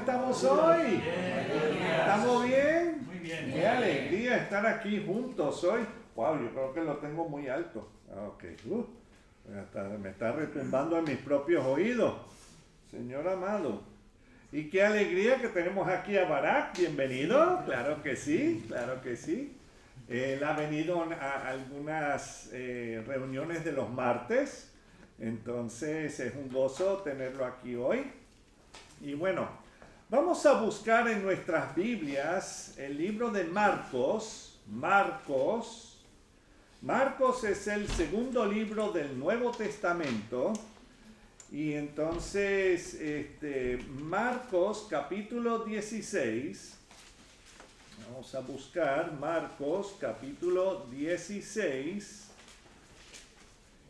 estamos hoy? ¿Estamos bien? Muy bien. Qué alegría estar aquí juntos hoy. Wow, yo creo que lo tengo muy alto. Ok. Me está retumbando en mis propios oídos. Señor amado. Y qué alegría que tenemos aquí a Barak. Bienvenido. Claro que sí, claro que sí. Él ha venido a algunas reuniones de los martes. Entonces es un gozo tenerlo aquí hoy. Y bueno, vamos a buscar en nuestras Biblias el libro de Marcos. Marcos es el segundo libro del Nuevo Testamento. Y entonces, Marcos capítulo 16. Vamos a buscar Marcos capítulo 16.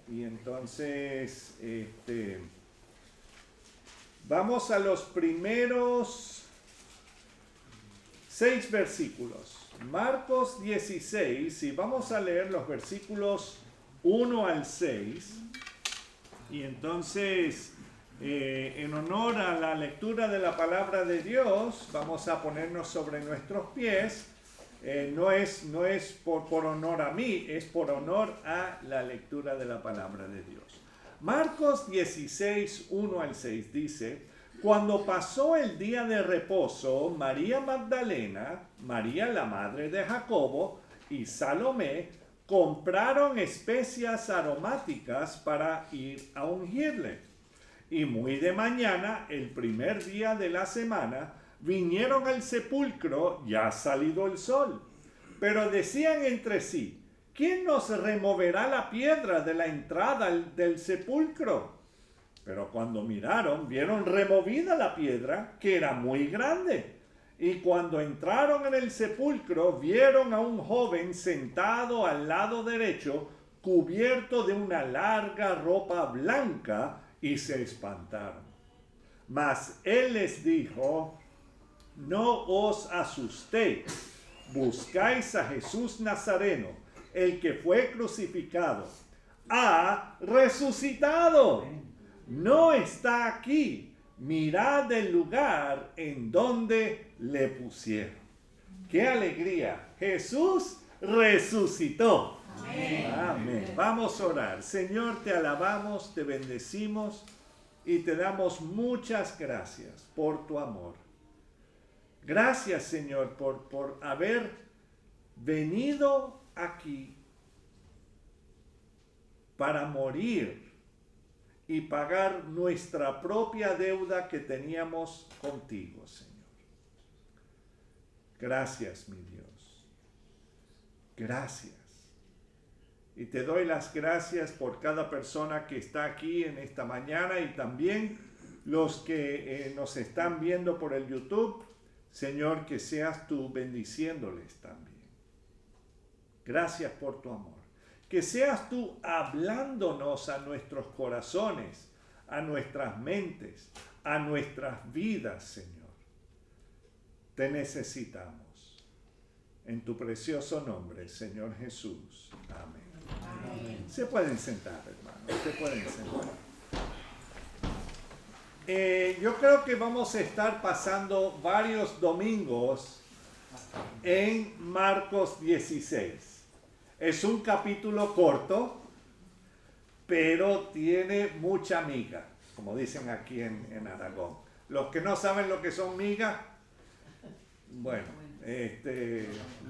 Y entonces, vamos a los primeros 6 versículos. Marcos 16, y vamos a leer los versículos 1 al 6. Y entonces, en honor a la lectura de la palabra de Dios, vamos a ponernos sobre nuestros pies. No es por honor a mí, es por honor a la lectura de la palabra de Dios. Marcos 16, 1 al 6 dice: cuando pasó el día de reposo, María Magdalena, María la madre de Jacobo y Salomé compraron especias aromáticas para ir a ungirle. Y muy de mañana, el primer día de la semana, vinieron al sepulcro ya salido el sol. Pero decían entre sí: ¿quién nos removerá la piedra de la entrada del sepulcro? Pero cuando miraron, vieron removida la piedra, que era muy grande. Y cuando entraron en el sepulcro, vieron a un joven sentado al lado derecho, cubierto de una larga ropa blanca, y se espantaron. Mas él les dijo: no os asustéis, buscáis a Jesús Nazareno, el que fue crucificado. Ha resucitado, no está aquí. Mirad el lugar en donde le pusieron. ¡Qué alegría! Jesús resucitó. Amén. Amén. Vamos a orar. Señor, te alabamos, te bendecimos y te damos muchas gracias por tu amor. Gracias, Señor, por haber venido aquí para morir y pagar nuestra propia deuda que teníamos contigo, Señor. Gracias, mi Dios. Gracias. Y te doy las gracias por cada persona que está aquí en esta mañana y también los que nos están viendo por el YouTube. Señor, que seas tú bendiciéndoles también. Gracias por tu amor. Que seas tú hablándonos a nuestros corazones, a nuestras mentes, a nuestras vidas, Señor. Te necesitamos. En tu precioso nombre, Señor Jesús. Amén. Amén. Se pueden sentar, hermanos. Se pueden sentar. Yo creo que vamos a estar pasando varios domingos en Marcos 16. Es un capítulo corto, pero tiene mucha miga, como dicen aquí en Aragón. Los que no saben lo que son migas, bueno,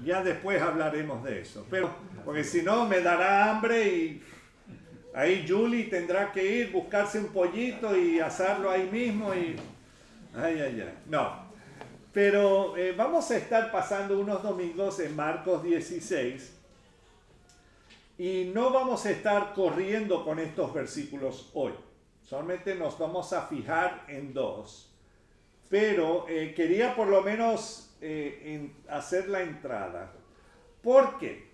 ya después hablaremos de eso. Pero, porque si no me dará hambre y ahí Julie tendrá que ir, buscarse un pollito y asarlo ahí mismo y... No, pero vamos a estar pasando unos domingos en Marcos 16 y no vamos a estar corriendo con estos versículos hoy. Solamente nos vamos a fijar en 2. Pero quería por lo menos hacer la entrada. ¿Por qué?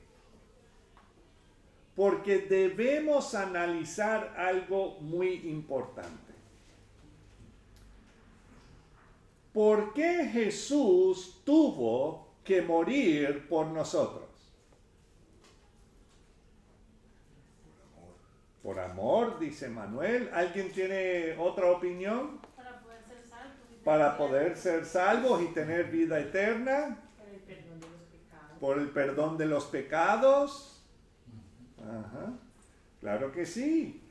Porque debemos analizar algo muy importante. ¿Por qué Jesús tuvo que morir por nosotros? Por amor, dice Manuel. ¿Alguien tiene otra opinión? Para poder ser salvos. para poder ser salvos y tener vida eterna. Por el perdón de los pecados. Por el perdón de los pecados. Ajá. Claro que sí.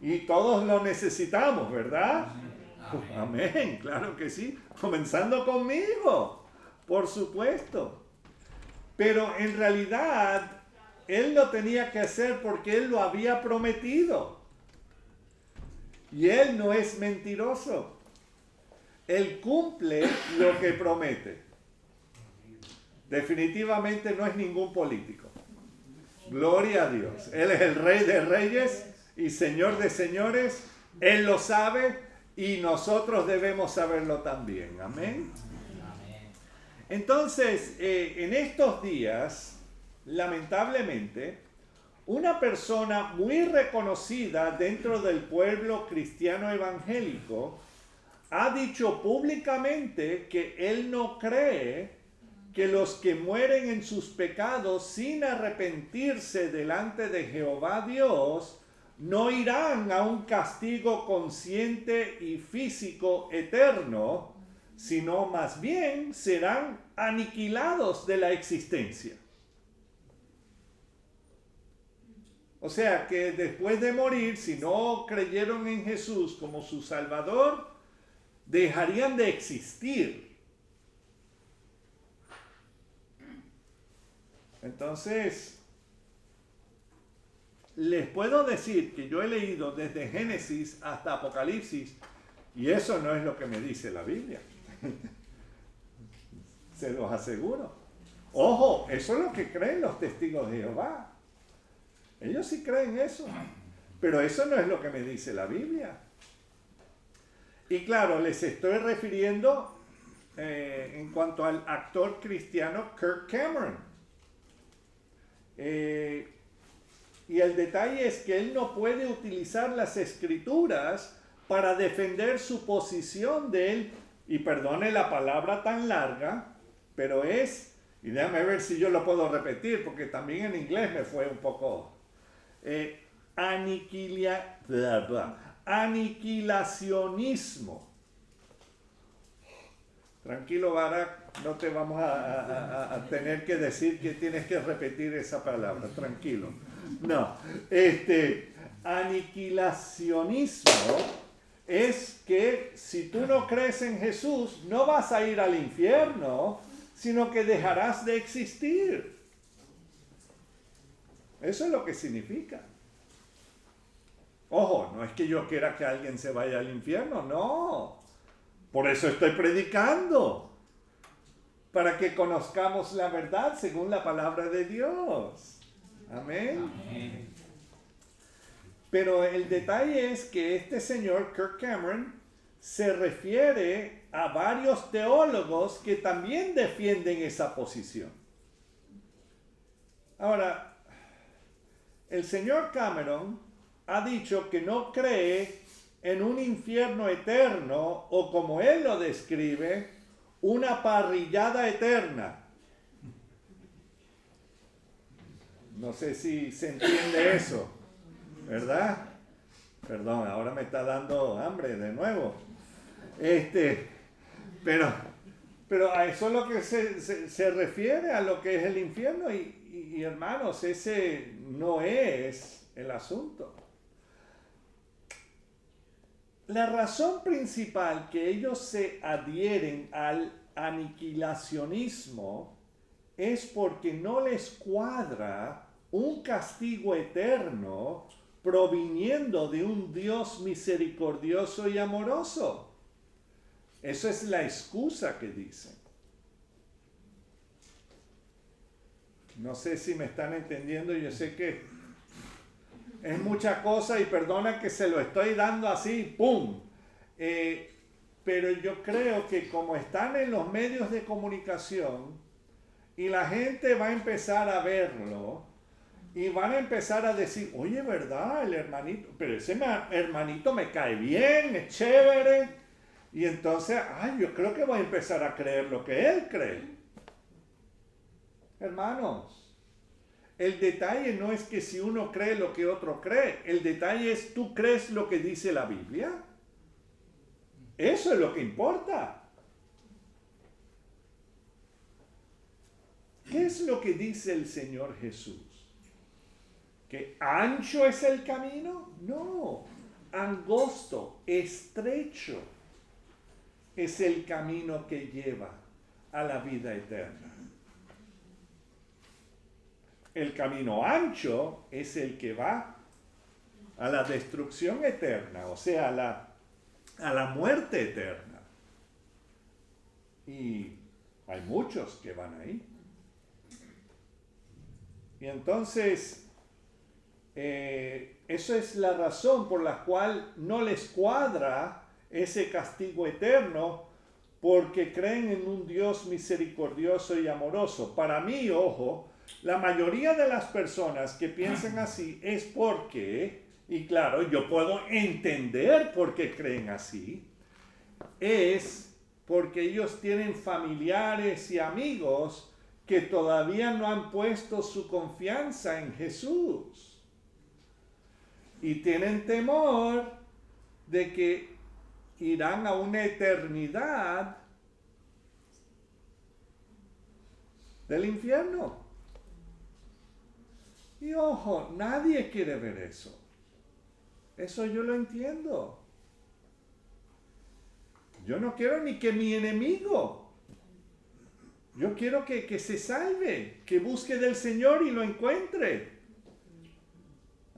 Y todos lo necesitamos, ¿verdad? Amén, claro que sí. Comenzando conmigo, por supuesto. Pero en realidad, Él lo tenía que hacer porque Él lo había prometido. Y Él no es mentiroso. Él cumple lo que promete. Definitivamente no es ningún político. Gloria a Dios. Él es el Rey de Reyes y Señor de Señores. Él lo sabe y nosotros debemos saberlo también. Amén. Entonces, en estos días, lamentablemente, una persona muy reconocida dentro del pueblo cristiano evangélico ha dicho públicamente que él no cree que los que mueren en sus pecados sin arrepentirse delante de Jehová Dios no irán a un castigo consciente y físico eterno, sino más bien serán aniquilados de la existencia. O sea que después de morir, si no creyeron en Jesús como su Salvador, dejarían de existir. Entonces, les puedo decir que yo he leído desde Génesis hasta Apocalipsis y eso no es lo que me dice la Biblia. Se los aseguro. Ojo, eso es lo que creen los testigos de Jehová. Ellos sí creen eso. Pero eso no es lo que me dice la Biblia. Y claro, les estoy refiriendo en cuanto al actor cristiano Kirk Cameron. Y el detalle es que él no puede utilizar las escrituras para defender su posición de él. Y perdone la palabra tan larga, pero es, y déjame ver si yo lo puedo repetir, porque también en inglés me fue un poco, aniquilacionismo. Tranquilo, Barak, no te vamos a tener que decir que tienes que repetir esa palabra, tranquilo. No, aniquilacionismo es que si tú no crees en Jesús, no vas a ir al infierno, sino que dejarás de existir. Eso es lo que significa. Ojo, no es que yo quiera que alguien se vaya al infierno, no. Por eso estoy predicando, para que conozcamos la verdad según la palabra de Dios. Amén. Amén. Pero el detalle es que este señor Kirk Cameron se refiere a varios teólogos que también defienden esa posición. Ahora, el señor Cameron ha dicho que no cree en un infierno eterno o, como él lo describe, una parrillada eterna. No sé si se entiende eso, ¿verdad? Perdón, ahora me está dando hambre de nuevo. Pero a eso es lo que se refiere a lo que es el infierno y hermanos, ese no es el asunto. La razón principal que ellos se adhieren al aniquilacionismo es porque no les cuadra un castigo eterno proviniendo de un Dios misericordioso y amoroso. Eso es la excusa que dicen. No sé si me están entendiendo, yo sé que es mucha cosa y perdona que se lo estoy dando así, ¡pum! Pero yo creo que como están en los medios de comunicación y la gente va a empezar a verlo y van a empezar a decir, oye, ¿verdad? El hermanito, pero ese hermanito me cae bien, es chévere. Y entonces, yo creo que voy a empezar a creer lo que él cree. Hermanos, el detalle no es que si uno cree lo que otro cree. El detalle es, ¿tú crees lo que dice la Biblia? Eso es lo que importa. ¿Qué es lo que dice el Señor Jesús? ¿Que ancho es el camino? No, angosto, estrecho es el camino que lleva a la vida eterna. El camino ancho es el que va a la destrucción eterna, o sea, a la muerte eterna. Y hay muchos que van ahí. Y entonces, eso es la razón por la cual no les cuadra ese castigo eterno, porque creen en un Dios misericordioso y amoroso. Para mí, ojo, la mayoría de las personas que piensan así es porque, y claro, yo puedo entender por qué creen así, es porque ellos tienen familiares y amigos que todavía no han puesto su confianza en Jesús. Y tienen temor de que irán a una eternidad del infierno. Y ojo, nadie quiere ver eso. Eso yo lo entiendo. Yo no quiero ni que mi enemigo. Yo quiero que se salve, que busque del Señor y lo encuentre.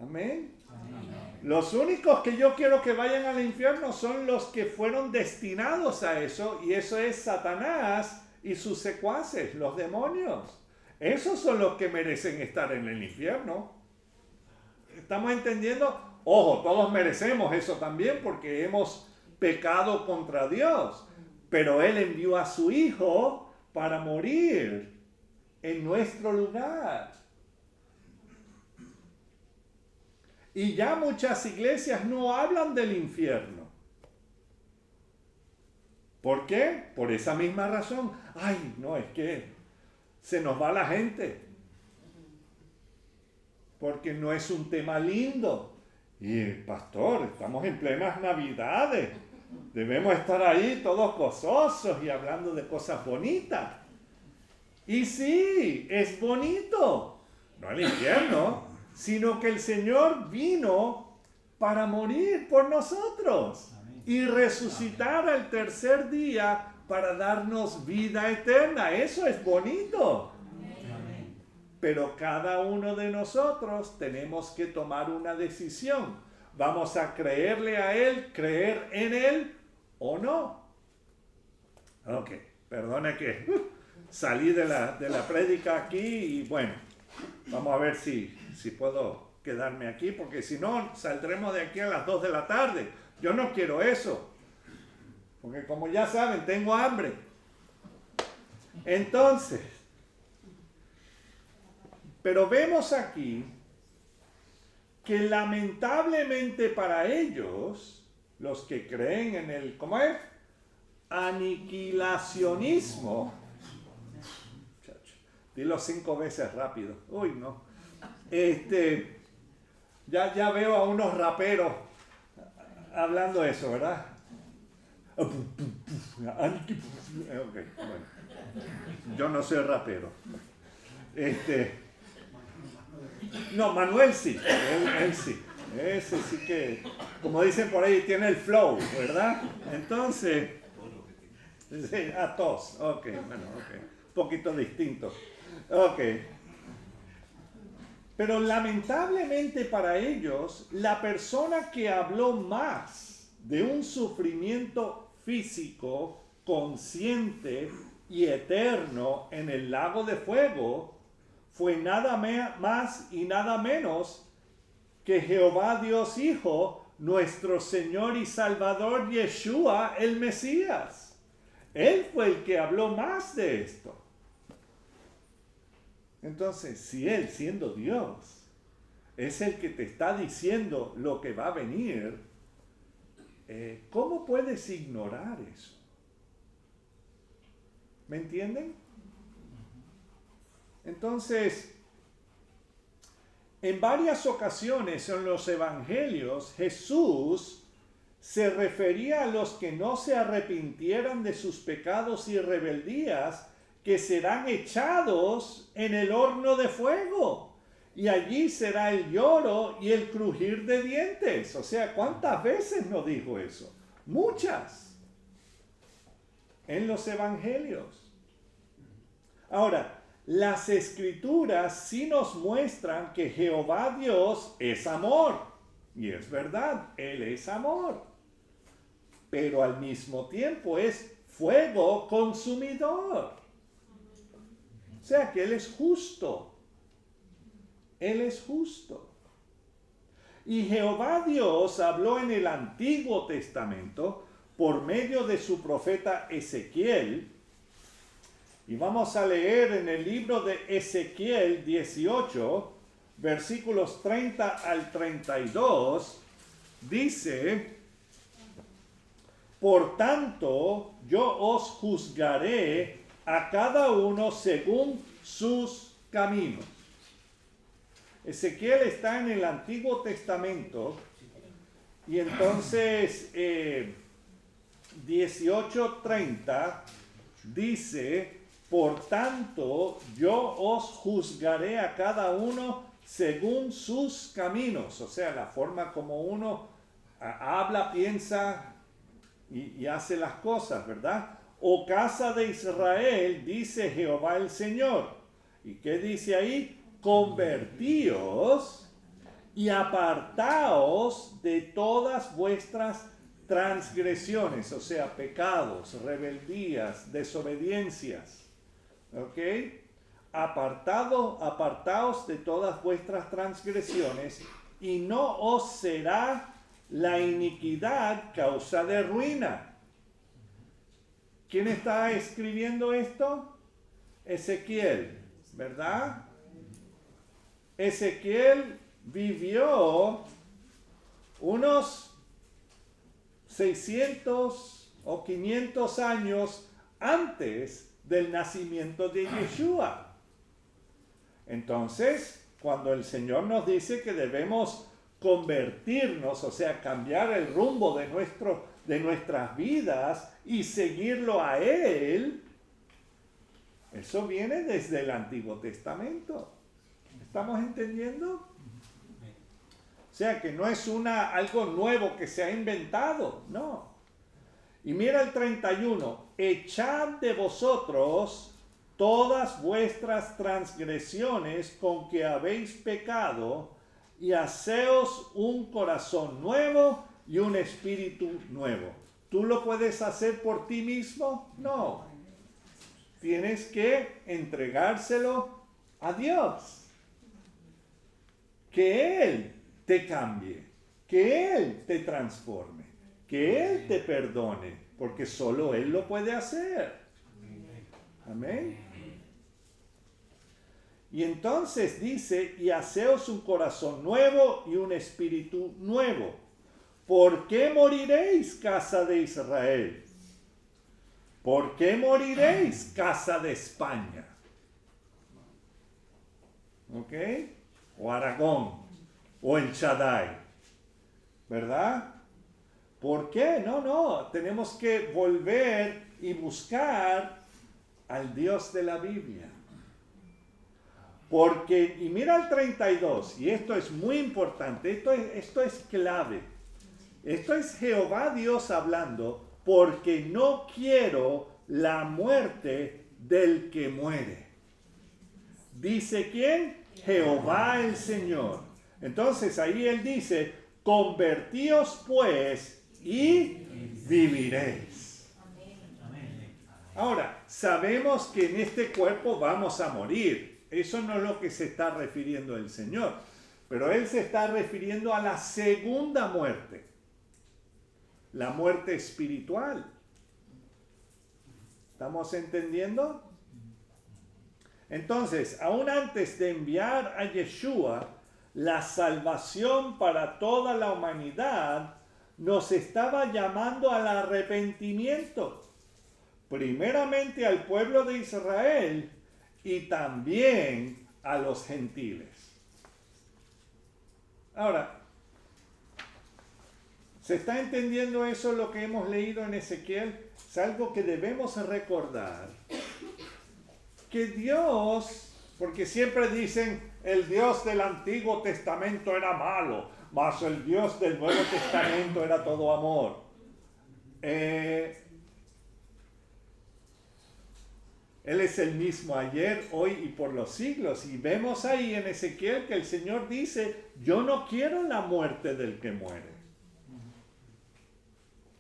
Amén. Los únicos que yo quiero que vayan al infierno son los que fueron destinados a eso, y eso es Satanás y sus secuaces, los demonios. Esos son los que merecen estar en el infierno. ¿Estamos entendiendo? Ojo, todos merecemos eso también porque hemos pecado contra Dios, pero Él envió a su Hijo para morir en nuestro lugar. Y ya muchas iglesias no hablan del infierno. ¿Por qué? Por esa misma razón. Ay, no, es que se nos va la gente. Porque no es un tema lindo. Y pastor, estamos en plenas Navidades. Debemos estar ahí todos gozosos y hablando de cosas bonitas. Y sí, es bonito. No el infierno, sino que el Señor vino para morir por nosotros y resucitar al tercer día para darnos vida eterna. Eso es bonito. Pero cada uno de nosotros tenemos que tomar una decisión. ¿Vamos a creerle a Él, creer en Él o no? Ok, perdone que salí de la prédica aquí y bueno, vamos a ver si puedo quedarme aquí, porque si no, saldremos de aquí a las 2 de la tarde. Yo no quiero eso, porque como ya saben, tengo hambre. Entonces, pero vemos aquí que lamentablemente para ellos, los que creen en el, ¿cómo es? Aniquilacionismo. Dilo 5 veces rápido. Uy, no. Ya veo a unos raperos hablando eso, ¿verdad? Ok, bueno. Yo no soy rapero. No, Manuel sí, él sí. Ese sí que, como dicen por ahí, tiene el flow, ¿verdad? Entonces, a tos, ok, bueno, ok. Un poquito distinto. Ok. Pero lamentablemente para ellos, la persona que habló más de un sufrimiento físico, consciente y eterno en el lago de fuego, fue nada más y nada menos que Jehová Dios Hijo, nuestro Señor y Salvador Yeshua, el Mesías. Él fue el que habló más de esto. Entonces, si Él, siendo Dios, es el que te está diciendo lo que va a venir, ¿cómo puedes ignorar eso? ¿Me entienden? Entonces, en varias ocasiones en los evangelios, Jesús se refería a los que no se arrepintieran de sus pecados y rebeldías, que serán echados en el horno de fuego. Y allí será el lloro y el crujir de dientes. O sea, ¿cuántas veces nos dijo eso? Muchas. En los evangelios. Ahora, las escrituras sí nos muestran que Jehová Dios es amor. Y es verdad, Él es amor. Pero al mismo tiempo es fuego consumidor. O sea que Él es justo. Él es justo. Y Jehová Dios habló en el Antiguo Testamento por medio de su profeta Ezequiel. Y vamos a leer en el libro de Ezequiel 18, versículos 30 al 32, dice: por tanto, yo os juzgaré a cada uno según sus caminos. Ezequiel está en el Antiguo Testamento y entonces 18:30 dice: por tanto, yo os juzgaré a cada uno según sus caminos. O sea, la forma como uno habla, piensa y hace las cosas, ¿verdad? O casa de Israel, dice Jehová el Señor. ¿Y qué dice ahí? Convertíos y apartaos de todas vuestras transgresiones, o sea, pecados, rebeldías, desobediencias. ¿Ok? Apartaos de todas vuestras transgresiones, y no os será la iniquidad causa de ruina. ¿Quién está escribiendo esto? Ezequiel, ¿verdad? Ezequiel vivió unos 600 o 500 años antes del nacimiento de Yeshua. Entonces, cuando el Señor nos dice que debemos convertirnos, o sea, cambiar el rumbo de nuestras vidas y seguirlo a Él, eso viene desde el Antiguo Testamento. ¿Estamos entendiendo? O sea, que no es algo nuevo que se ha inventado, no. Y mira el 31, echad de vosotros todas vuestras transgresiones con que habéis pecado, y haceos un corazón nuevo y un espíritu nuevo. ¿Tú lo puedes hacer por ti mismo? No. Tienes que entregárselo a Dios. Que Él te cambie, que Él te transforme, que Él te perdone, porque solo Él lo puede hacer. Amén. Y entonces dice: y haceos un corazón nuevo y un espíritu nuevo. ¿Por qué moriréis, casa de Israel? ¿Por qué moriréis, casa de España? ¿Ok? O Aragón, o el Shaddai, ¿verdad? ¿Por qué? No, tenemos que volver y buscar al Dios de la Biblia. Porque, y mira el 32, y esto es muy importante, esto es clave. Esto es Jehová Dios hablando: porque no quiero la muerte del que muere. ¿Dice quién? Jehová el Señor. Entonces ahí Él dice: convertíos pues y viviréis. Ahora, sabemos que en este cuerpo vamos a morir. Eso no es lo que se está refiriendo el Señor. Pero Él se está refiriendo a la segunda muerte. La muerte espiritual. ¿Estamos entendiendo? Entonces, aún antes de enviar a Yeshua, la salvación para toda la humanidad nos estaba llamando al arrepentimiento. Primeramente al pueblo de Israel y también a los gentiles. Ahora, ¿Se está entendiendo eso lo que hemos leído en Ezequiel? Es algo que debemos recordar. Que Dios, porque siempre dicen, el Dios del Antiguo Testamento era malo, mas el Dios del Nuevo Testamento era todo amor. Él es el mismo ayer, hoy y por los siglos. Y vemos ahí en Ezequiel que el Señor dice, yo no quiero la muerte del que muere.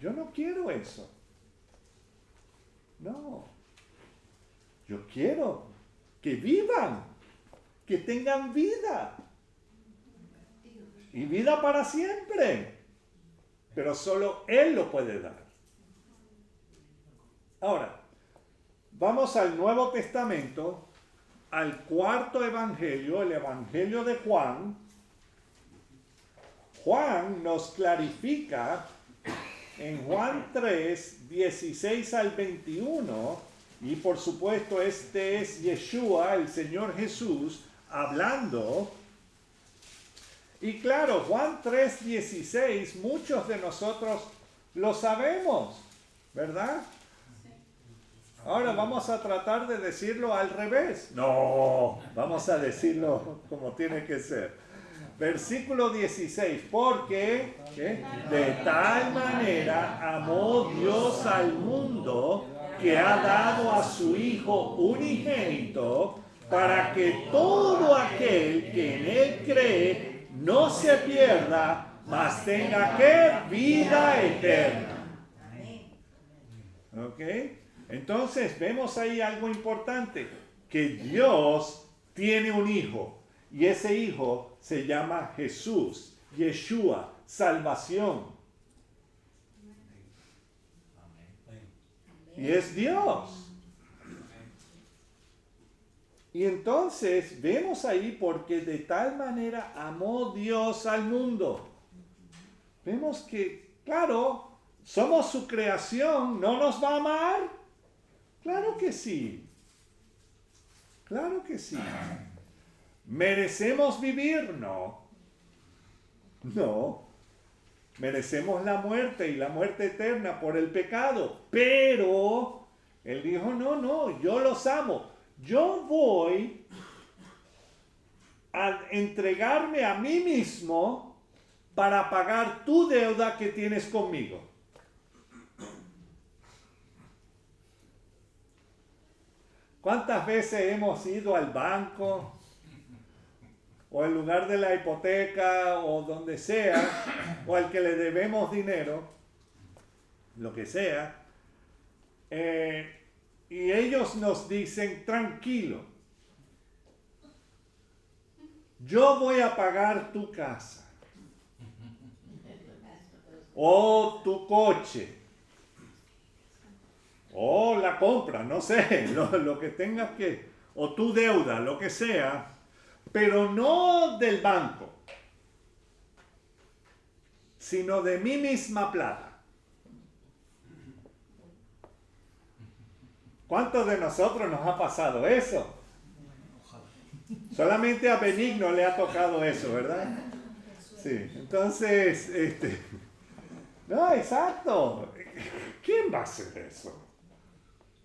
Yo no quiero eso. No. Yo quiero que vivan, que tengan vida. Y vida para siempre. Pero solo Él lo puede dar. Ahora, vamos al Nuevo Testamento, al cuarto evangelio, el evangelio de Juan. Juan nos clarifica en Juan 3, 16 al 21, y por supuesto este es Yeshua, el Señor Jesús, hablando. Y claro, Juan 3, 16, muchos de nosotros lo sabemos, ¿verdad? Ahora vamos a tratar de decirlo al revés. No, vamos a decirlo como tiene que ser. Versículo 16, porque de tal manera amó Dios al mundo que ha dado a su Hijo unigénito para que todo aquel que en Él cree no se pierda, mas tenga ¿qué? Vida eterna. ¿Ok? Entonces vemos ahí algo importante, que Dios tiene un Hijo. Y ese Hijo se llama Jesús, Yeshua, salvación. Y es Dios. Y entonces vemos ahí porque de tal manera amó Dios al mundo. Vemos que, claro, somos su creación, ¿no nos va a amar? Claro que sí. Claro que sí. ¿Merecemos vivir? No. No. Merecemos la muerte y la muerte eterna por el pecado. Pero Él dijo, no, yo los amo. Yo voy a entregarme a mí mismo para pagar tu deuda que tienes conmigo. ¿Cuántas veces hemos ido al banco o al lugar de la hipoteca o donde sea, o al que le debemos dinero, lo que sea, y ellos nos dicen, tranquilo, yo voy a pagar tu casa, o tu coche, o la compra, no sé, lo que tengas que, o tu deuda, lo que sea, pero no del banco, sino de mi misma plata. ¿Cuántos de nosotros nos ha pasado eso? Solamente a Benigno le ha tocado eso, ¿verdad? Sí, entonces, no, exacto. ¿Quién va a hacer eso?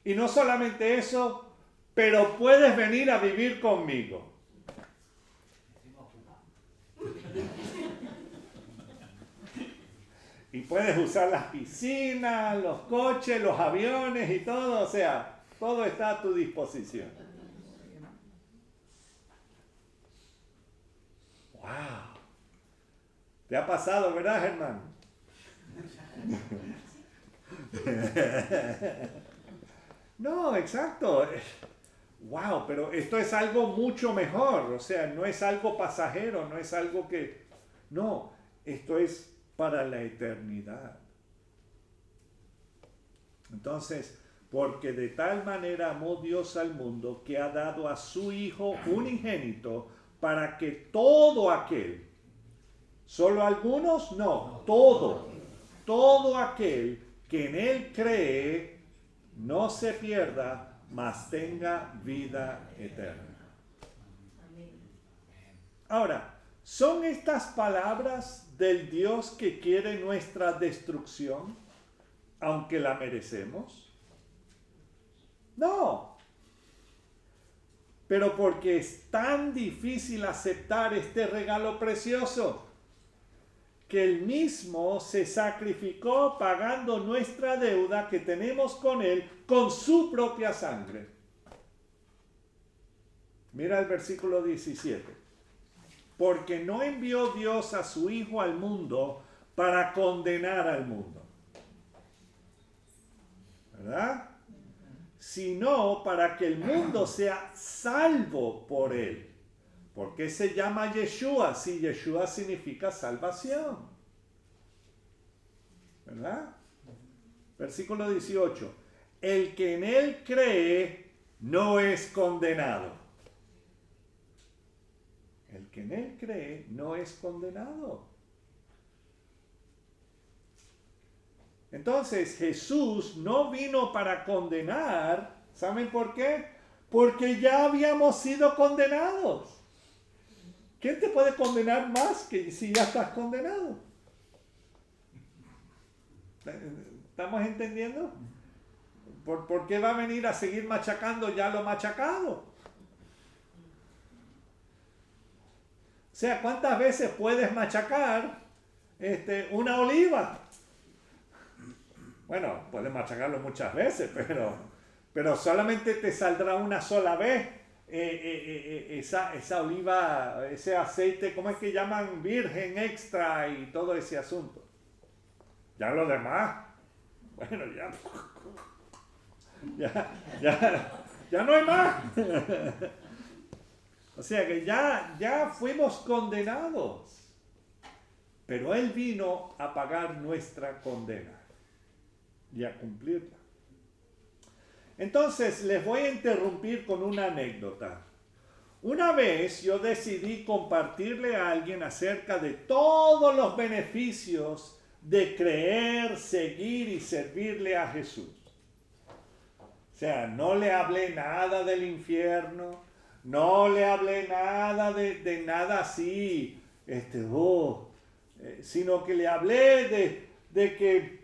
Y no solamente eso, pero puedes venir a vivir conmigo. Y puedes usar las piscinas, los coches, los aviones y todo, o sea, todo está a tu disposición. ¡Wow! ¿Te ha pasado, verdad, Germán? No, exacto. ¡Wow! Pero esto es algo mucho mejor, o sea, no es algo pasajero, no es algo que... No, esto es para la eternidad. Entonces, porque de tal manera amó Dios al mundo que ha dado a su Hijo unigénito para que todo aquel, solo algunos, no, todo aquel que en Él cree no se pierda, mas tenga vida eterna. Ahora, ¿Son estas palabras del Dios que quiere nuestra destrucción, aunque la merecemos? No. Pero porque es tan difícil aceptar este regalo precioso, que Él mismo se sacrificó pagando nuestra deuda que tenemos con Él con su propia sangre. Mira el versículo 17. Porque no envió Dios a su Hijo al mundo para condenar al mundo, ¿verdad? Sino para que el mundo sea salvo por Él. ¿Por qué se llama Yeshua? Si Yeshua significa salvación, ¿verdad? Versículo 18. El que en Él cree no es condenado. El que en Él cree no es condenado. Entonces Jesús no vino para condenar. ¿Saben por qué? Porque ya habíamos sido condenados. ¿Quién te puede condenar más que si ya estás condenado? ¿Estamos entendiendo? ¿Por qué va a venir a seguir machacando ya lo machacado? O sea, ¿cuántas veces puedes machacar una oliva? Bueno, puedes machacarlo muchas veces, pero solamente te saldrá una sola vez esa oliva, ese aceite, ¿cómo es que llaman? Virgen extra y todo ese asunto. Ya lo demás, bueno, ya no hay más. O sea que ya fuimos condenados, pero Él vino a pagar nuestra condena y a cumplirla. Entonces les voy a interrumpir con una anécdota. Una vez yo decidí compartirle a alguien acerca de todos los beneficios de creer, seguir y servirle a Jesús. O sea, no le hablé nada del infierno. No le hablé nada de nada así, sino que le hablé de que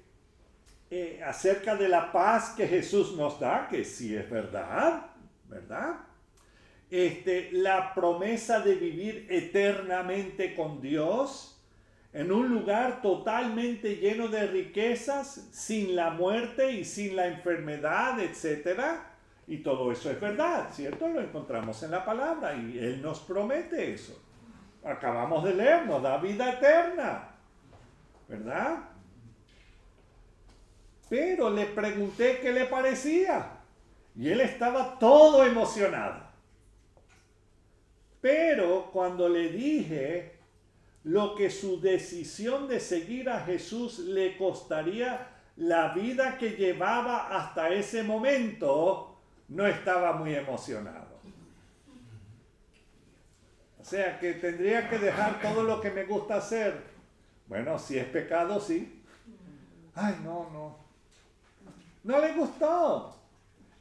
acerca de la paz que Jesús nos da, que sí es verdad, ¿verdad? La promesa de vivir eternamente con Dios en un lugar totalmente lleno de riquezas, sin la muerte y sin la enfermedad, etcétera. Y todo eso es verdad, ¿cierto? Lo encontramos en la palabra y Él nos promete eso. Acabamos de leer, nos da vida eterna, ¿verdad? Pero le pregunté qué le parecía y Él estaba todo emocionado. Pero cuando le dije lo que su decisión de seguir a Jesús le costaría la vida que llevaba hasta ese momento, no estaba muy emocionado. O sea que tendría que dejar todo lo que me gusta hacer. Bueno, si es pecado, sí. Ay, no le gustó.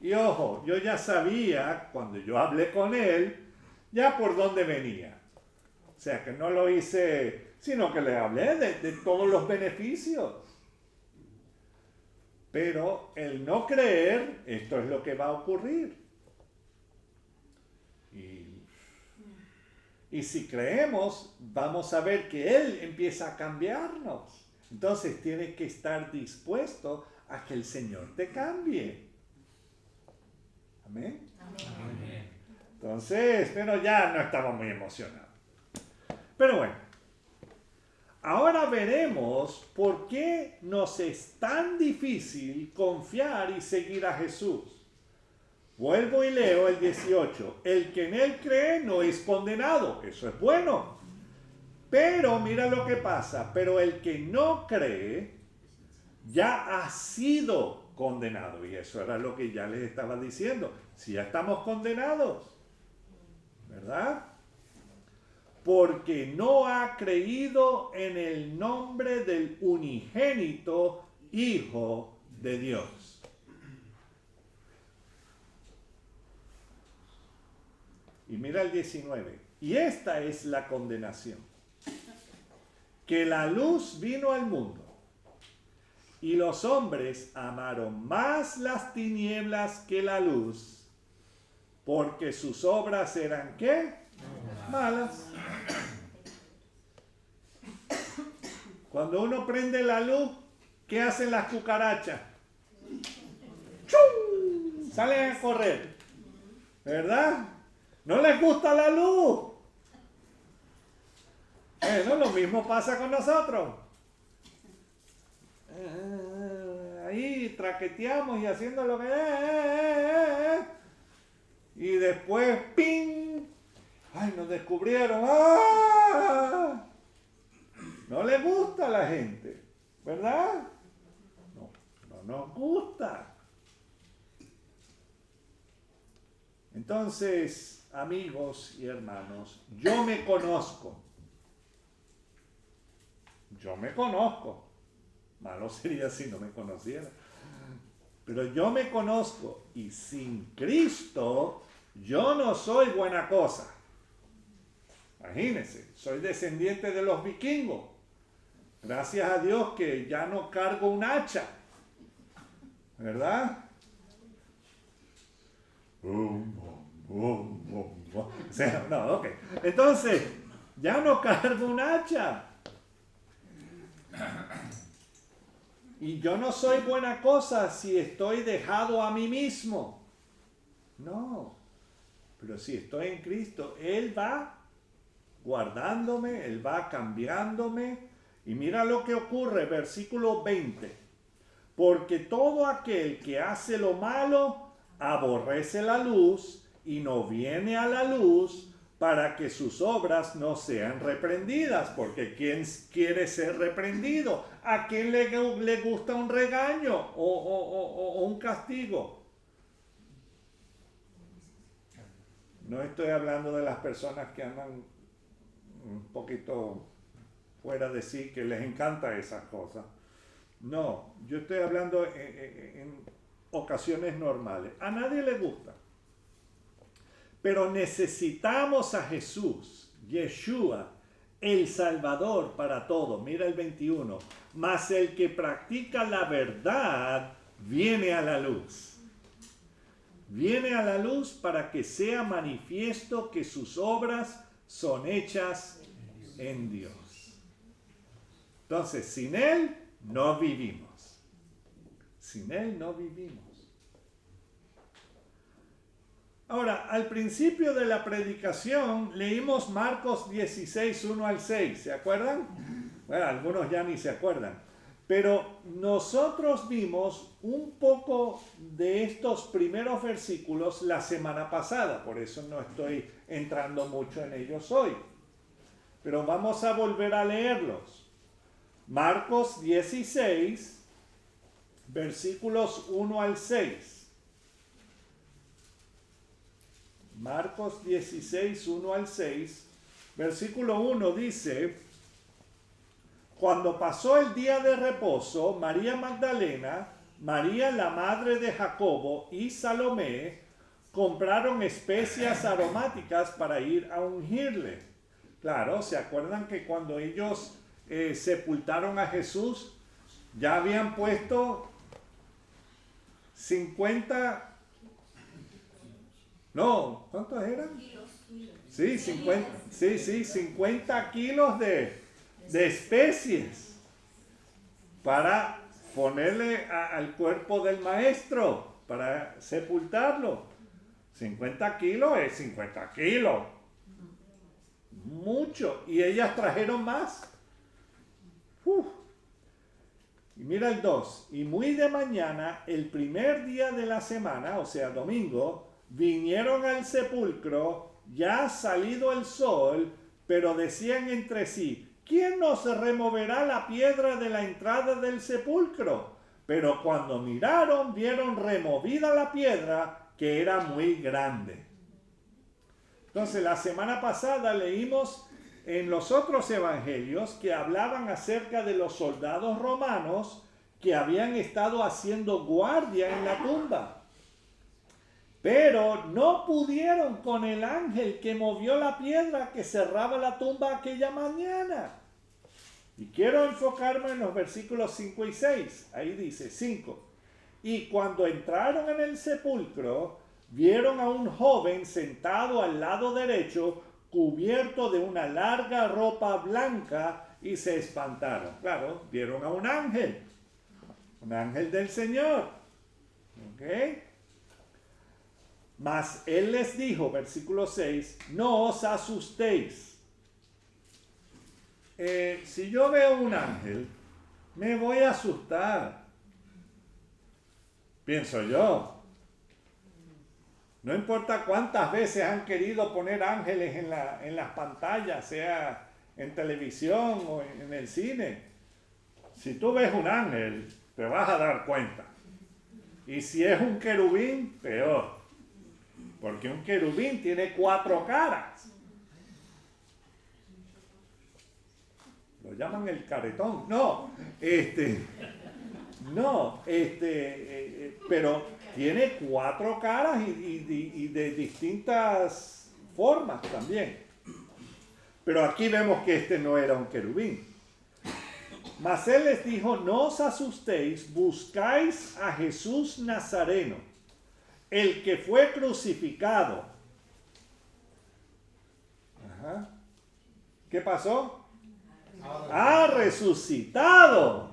Y ojo, yo ya sabía, cuando yo hablé con él, ya por dónde venía. O sea que no lo hice, sino que le hablé de todos los beneficios. Pero el no creer, esto es lo que va a ocurrir. Y si creemos, vamos a ver que Él empieza a cambiarnos. Entonces tienes que estar dispuesto a que el Señor te cambie. Amén. Amén. Entonces, pero ya no estaba muy emocionado. Pero bueno. Ahora veremos por qué nos es tan difícil confiar y seguir a Jesús. Vuelvo y leo el 18. El que en Él cree no es condenado. Eso es bueno. Pero mira lo que pasa. Pero el que no cree ya ha sido condenado. Y eso era lo que ya les estaba diciendo. Si ya estamos condenados, ¿verdad? Porque no ha creído en el nombre del unigénito Hijo de Dios. Y mira el 19. Y esta es la condenación. que la luz vino al mundo, y los hombres amaron más las tinieblas que la luz, porque sus obras eran ¿qué? Malas. Cuando uno prende la luz, ¿qué hacen las cucarachas? ¡Chum! Salen a correr, ¿verdad? No les gusta la luz. Bueno, lo mismo pasa con nosotros. Ahí traqueteamos y haciendo lo que y después ¡ping! ¡Ay, nos descubrieron! ¡Ah! No le gusta a la gente, ¿verdad? No nos gusta. Entonces, amigos y hermanos, yo me conozco. Yo me conozco. Malo sería si no me conociera. Pero yo me conozco y sin Cristo yo no soy buena cosa. Imagínense, soy descendiente de los vikingos. Gracias a Dios que ya no cargo un hacha. ¿Verdad? O sea, no, ok. Entonces, ya no cargo un hacha. Y yo no soy buena cosa si estoy dejado a mí mismo. No. Pero si estoy en Cristo, Él va guardándome, Él va cambiándome. Y mira lo que ocurre, versículo 20. Porque todo aquel que hace lo malo aborrece la luz y no viene a la luz para que sus obras no sean reprendidas. Porque ¿quién quiere ser reprendido? ¿A quién le gusta un regaño o un castigo? No estoy hablando de las personas que andan un poquito fuera de sí, que les encanta esas cosas. No, yo estoy hablando en ocasiones normales. A nadie le gusta. Pero necesitamos a Jesús, Yeshua, el Salvador para todo. Mira el 21. Mas el que practica la verdad viene a la luz. Viene a la luz para que sea manifiesto que sus obras son hechas en Dios. Entonces, sin Él no vivimos. Sin Él no vivimos. Ahora, al principio de la predicación leímos Marcos 16, 1 al 6. ¿Se acuerdan? Bueno, algunos ya ni se acuerdan. Pero nosotros vimos un poco de estos primeros versículos la semana pasada. Por eso no estoy entrando mucho en ellos hoy. Pero vamos a volver a leerlos. Marcos 16, versículos 1 al 6. Marcos 16, 1 al 6. Versículo 1 dice: cuando pasó el día de reposo, María Magdalena, María la madre de Jacobo y Salomé compraron especias aromáticas para ir a ungirle. Claro, ¿se acuerdan que cuando ellos sepultaron a Jesús, ya habían puesto 50, no, ¿cuántos eran? Sí, 50 kilos de especies para ponerle al cuerpo del maestro, para sepultarlo. 50 kilos es 50 kilos. Mucho. Y ellas trajeron más. Y mira el 2. Y muy de mañana, el primer día de la semana, o sea, domingo, vinieron al sepulcro, ya salido el sol, pero decían entre sí: ¿quién nos removerá la piedra de la entrada del sepulcro? Pero cuando miraron, vieron removida la piedra, que era muy grande. Entonces, la semana pasada leímos en los otros evangelios que hablaban acerca de los soldados romanos que habían estado haciendo guardia en la tumba. Pero no pudieron con el ángel que movió la piedra que cerraba la tumba aquella mañana. Y quiero enfocarme en los versículos 5 y 6. Ahí dice 5. Y cuando entraron en el sepulcro, vieron a un joven sentado al lado derecho, cubierto de una larga ropa blanca, y se espantaron. Claro, vieron a un ángel del Señor. ¿Ok? Mas él les dijo, versículo 6, no os asustéis. Si yo veo un ángel, me voy a asustar. Pienso yo. No importa cuántas veces han querido poner ángeles en las pantallas, sea en televisión o en el cine. Si tú ves un ángel, te vas a dar cuenta. Y si es un querubín, peor. Porque un querubín tiene 4 caras. Lo llaman el caretón. Pero tiene 4 caras y de distintas formas también. Pero aquí vemos que este no era un querubín. Mas él les dijo, no os asustéis, buscáis a Jesús Nazareno, el que fue crucificado. Ajá. ¿Qué pasó? Ha resucitado.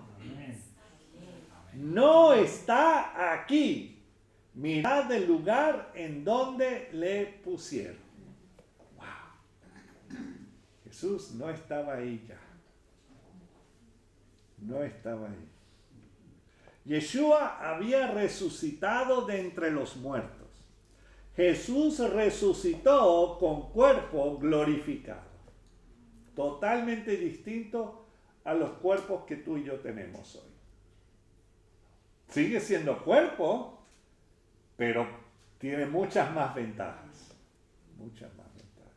No está aquí. Mirad el lugar en donde le pusieron. Wow. Jesús no estaba ahí ya. No estaba ahí. Yeshua había resucitado de entre los muertos. Jesús resucitó con cuerpo glorificado. Totalmente distinto a los cuerpos que tú y yo tenemos hoy. Sigue siendo cuerpo, pero tiene muchas más ventajas. Muchas más ventajas.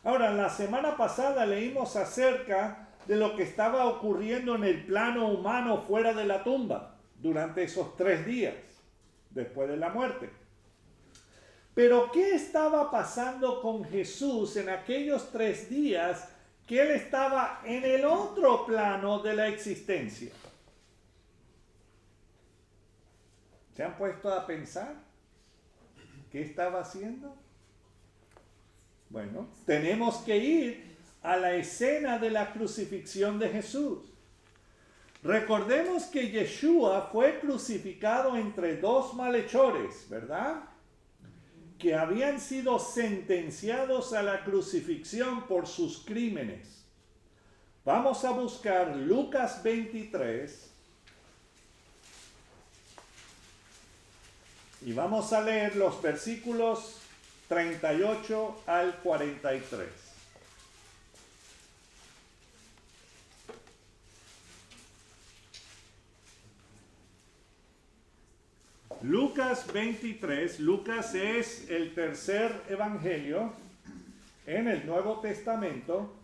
Ahora, la semana pasada leímos acerca de lo que estaba ocurriendo en el plano humano fuera de la tumba durante esos 3 días después de la muerte. Pero ¿qué estaba pasando con Jesús en aquellos 3 días que él estaba en el otro plano de la existencia? ¿Se han puesto a pensar qué estaba haciendo? Bueno, tenemos que ir a la escena de la crucifixión de Jesús. Recordemos que Yeshua fue crucificado entre 2 malhechores, ¿verdad? Que habían sido sentenciados a la crucifixión por sus crímenes. Vamos a buscar Lucas 23 y vamos a leer los versículos 38 al 43. Lucas 23, Lucas es el tercer evangelio en el Nuevo Testamento.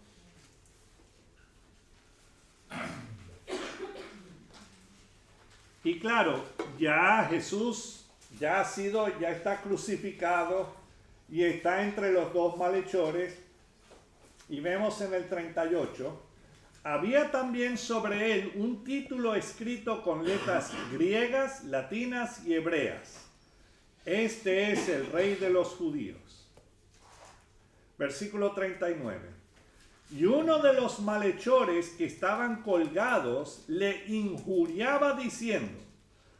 Y claro, ya Jesús ya está crucificado y está entre los 2 malhechores. Y vemos en el 38, había también sobre él un título escrito con letras griegas, latinas y hebreas. Este es el Rey de los Judíos. Versículo 39. Y uno de los malhechores que estaban colgados le injuriaba diciendo,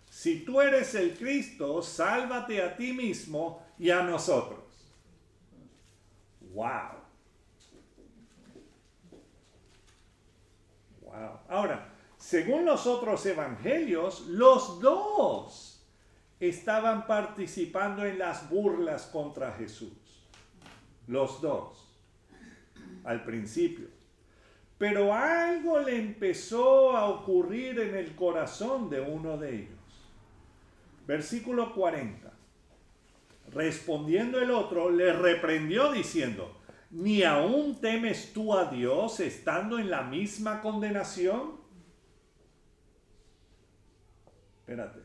si tú eres el Cristo, sálvate a ti mismo y a nosotros. ¡Wow! ¡Wow! Ahora, según los otros evangelios, los 2 estaban participando en las burlas contra Jesús. Los 2. Al principio. Pero algo le empezó a ocurrir en el corazón de uno de ellos. Versículo 40. Respondiendo el otro, le reprendió diciendo, ¿ni aún temes tú a Dios estando en la misma condenación? Espérate.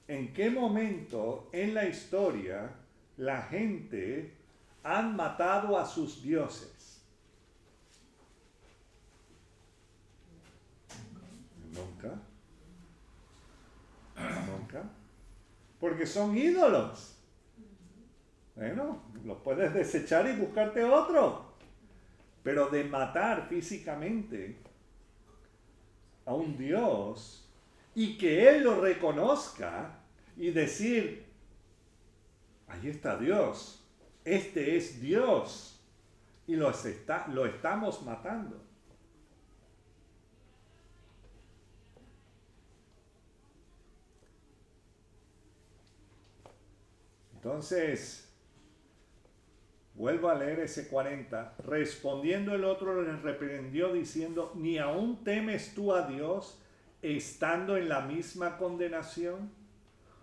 ¿En qué momento en la historia la gente han matado a sus dioses? Nunca. Nunca. Porque son ídolos. Bueno, los puedes desechar y buscarte otro. Pero de matar físicamente a un Dios y que Él lo reconozca y decir, ahí está Dios, este es Dios y lo estamos matando. Entonces, vuelvo a leer ese 40. Respondiendo el otro le reprendió diciendo, ¿ni aún temes tú a Dios estando en la misma condenación?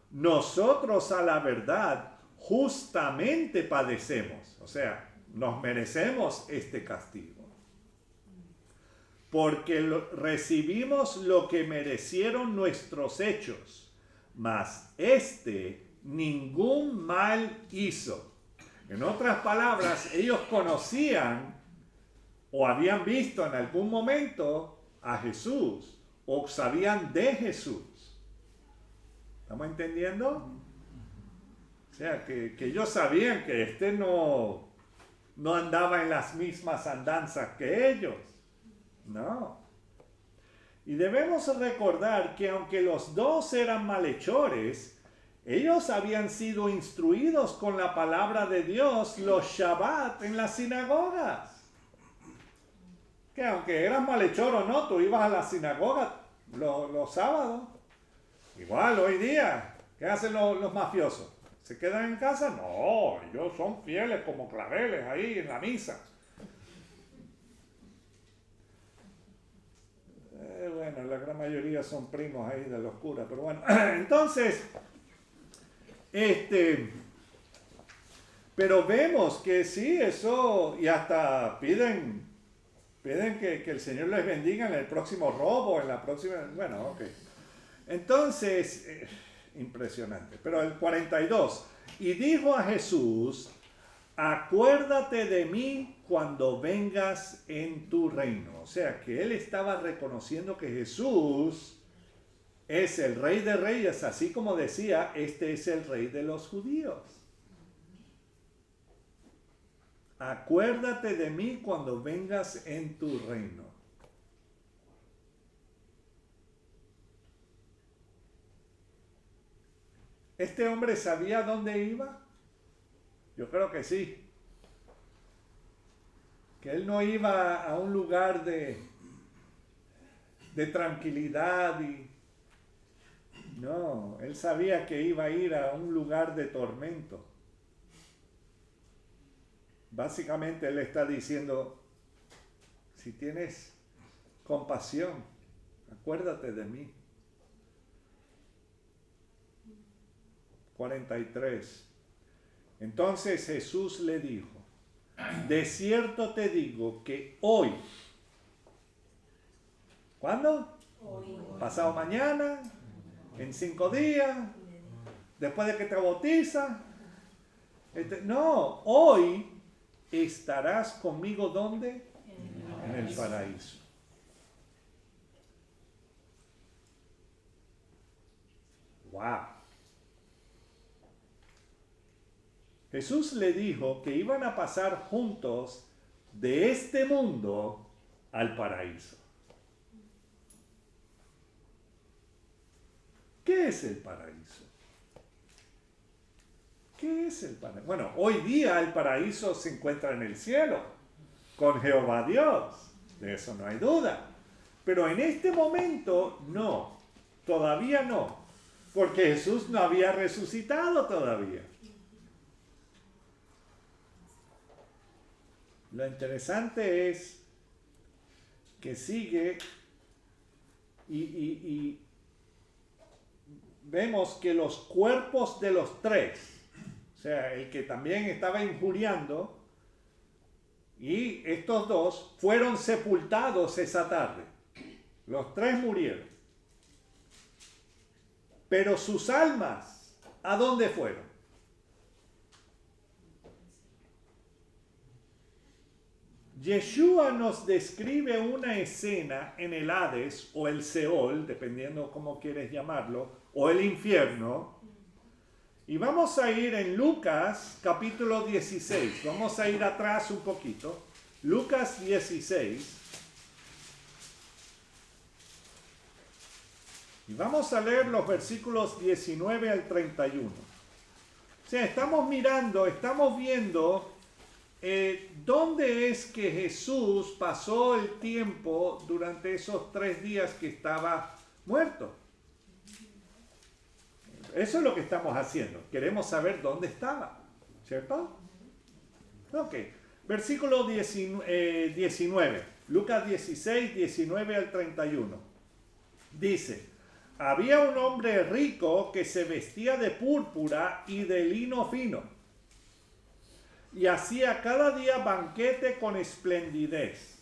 Nosotros a la verdad justamente padecemos, o sea, nos merecemos este castigo. Porque recibimos lo que merecieron nuestros hechos, mas ningún mal hizo. En otras palabras, ellos conocían o habían visto en algún momento a Jesús o sabían de Jesús. ¿Estamos entendiendo? O sea, que ellos sabían que no andaba en las mismas andanzas que ellos. No. Y debemos recordar que aunque los dos eran malhechores, ellos habían sido instruidos con la palabra de Dios los Shabbat en las sinagogas. Que aunque eras malhechor o no, tú ibas a la sinagoga los sábados. Igual hoy día, ¿qué hacen los mafiosos? ¿Se quedan en casa? No, ellos son fieles como claveles ahí en la misa. Bueno, la gran mayoría son primos ahí de los curas, pero bueno, entonces, pero vemos que sí, eso, y hasta piden que el Señor les bendiga en el próximo robo, en la próxima, bueno, ok. Entonces, impresionante. Pero el 42, y dijo a Jesús, acuérdate de mí cuando vengas en tu reino. O sea, que él estaba reconociendo que Jesús es el Rey de Reyes, así como decía, este es el Rey de los judíos. Acuérdate de mí cuando vengas en tu reino. ¿Este hombre sabía dónde iba? Yo creo que sí. Que él no iba a un lugar de tranquilidad no, él sabía que iba a ir a un lugar de tormento. Básicamente él está diciendo, si tienes compasión, acuérdate de mí. 43. Entonces Jesús le dijo, de cierto te digo que hoy, ¿cuándo? Hoy. ¿Pasado mañana? ¿En 5 días? ¿Después de que te bautizas? No, hoy estarás conmigo, ¿dónde? En el paraíso. ¡Wow! Jesús le dijo que iban a pasar juntos de este mundo al paraíso. ¿Qué es el paraíso? ¿Qué es el paraíso? Bueno, hoy día el paraíso se encuentra en el cielo, con Jehová Dios. De eso no hay duda. Pero en este momento no, todavía no, porque Jesús no había resucitado todavía. Lo interesante es que sigue y vemos que los cuerpos de los tres, o sea, el que también estaba injuriando y estos dos fueron sepultados esa tarde. Los tres murieron. Pero sus almas, ¿a dónde fueron? Yeshua nos describe una escena en el Hades o el Seol, dependiendo cómo quieres llamarlo, o el infierno. Y vamos a ir en Lucas capítulo 16. Vamos a ir atrás un poquito. Lucas 16. Y vamos a leer los versículos 19 al 31. O sea, estamos viendo dónde es que Jesús pasó el tiempo durante esos 3 días que estaba muerto. Eso es lo que estamos haciendo. Queremos saber dónde estaba, ¿cierto? Ok. Versículo 19. Lucas 16, 19 al 31. Dice: había un hombre rico que se vestía de púrpura y de lino fino, y hacía cada día banquete con esplendidez.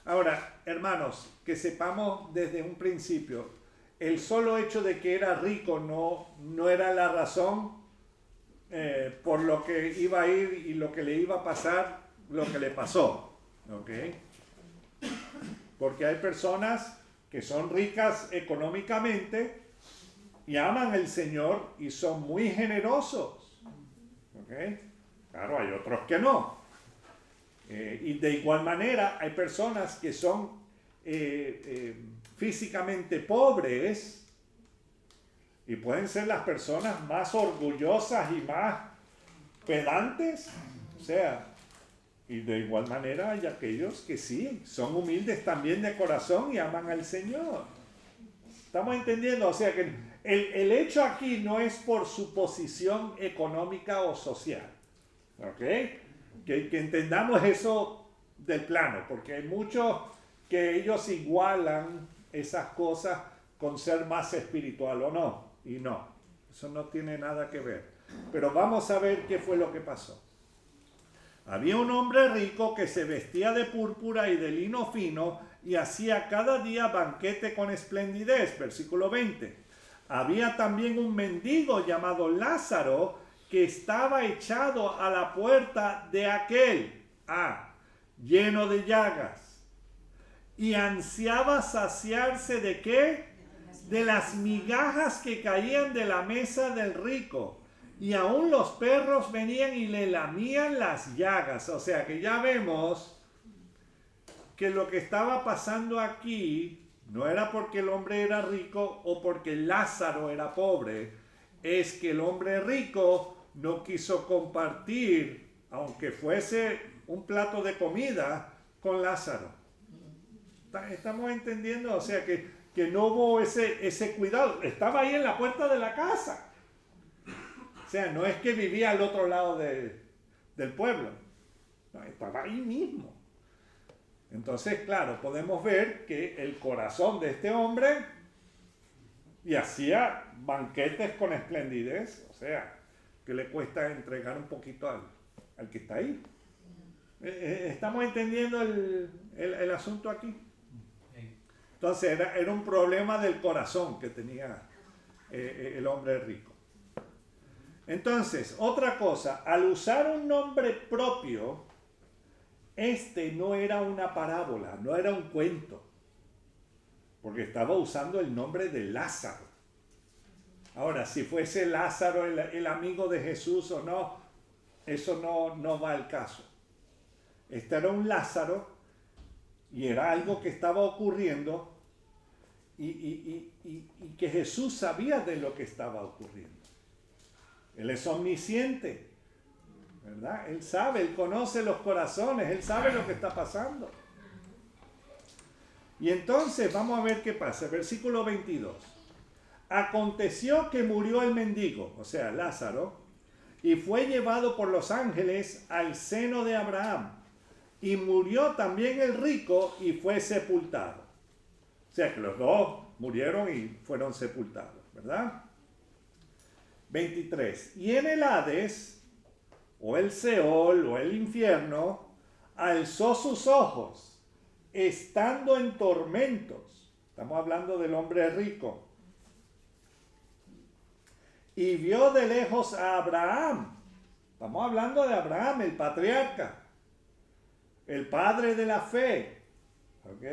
Ahora, hermanos, que sepamos desde un principio, el solo hecho de que era rico no era la razón por lo que iba a ir y lo que le iba a pasar, lo que le pasó. ¿Ok? Porque hay personas que son ricas económicamente y aman al Señor y son muy generosos. ¿Ok? Claro, hay otros que no. Y de igual manera hay personas que son físicamente pobres y pueden ser las personas más orgullosas y más pedantes. O sea, y de igual manera hay aquellos que sí, son humildes también de corazón y aman al Señor. ¿Estamos entendiendo? O sea que el hecho aquí no es por su posición económica o social. ¿Ok? Que entendamos eso del plano, porque hay muchos que ellos igualan esas cosas con ser más espiritual o no, y no, eso no tiene nada que ver. Pero vamos a ver qué fue lo que pasó. Había un hombre rico que se vestía de púrpura y de lino fino y hacía cada día banquete con esplendidez. Versículo 20. Había también un mendigo llamado Lázaro que estaba echado a la puerta de aquel, lleno de llagas, y ansiaba saciarse ¿de qué? De las migajas que caían de la mesa del rico. Y aún los perros venían y le lamían las llagas. O sea que ya vemos que lo que estaba pasando aquí no era porque el hombre era rico o porque Lázaro era pobre. Es que el hombre rico no quiso compartir, aunque fuese un plato de comida, con Lázaro. ¿Estamos entendiendo? O sea que no hubo ese cuidado. Estaba ahí en la puerta de la casa. O sea, no es que vivía al otro lado del pueblo. No, estaba ahí mismo. Entonces, claro, podemos ver que el corazón de este hombre y hacía banquetes con esplendidez. O sea, que le cuesta entregar un poquito al que está ahí. ¿Estamos entendiendo el asunto aquí? Entonces era un problema del corazón que tenía el hombre rico. Entonces, otra cosa, al usar un nombre propio, no era una parábola, no era un cuento, porque estaba usando el nombre de Lázaro. Ahora, si fuese Lázaro el amigo de Jesús o no, eso no va al caso. Este era un Lázaro y era algo que estaba ocurriendo y que Jesús sabía de lo que estaba ocurriendo. Él es omnisciente, ¿verdad? Él sabe, él conoce los corazones, él sabe lo que está pasando. Y entonces vamos a ver qué pasa. Versículo 22. Aconteció que murió el mendigo, o sea, Lázaro, y fue llevado por los ángeles al seno de Abraham. Y murió también el rico y fue sepultado. O sea que los dos murieron y fueron sepultados, ¿verdad? 23. Y en el Hades, o el Seol, o el infierno, alzó sus ojos, estando en tormentos. Estamos hablando del hombre rico. Y vio de lejos a Abraham. Estamos hablando de Abraham, el patriarca. el padre de la fe. ¿Ok?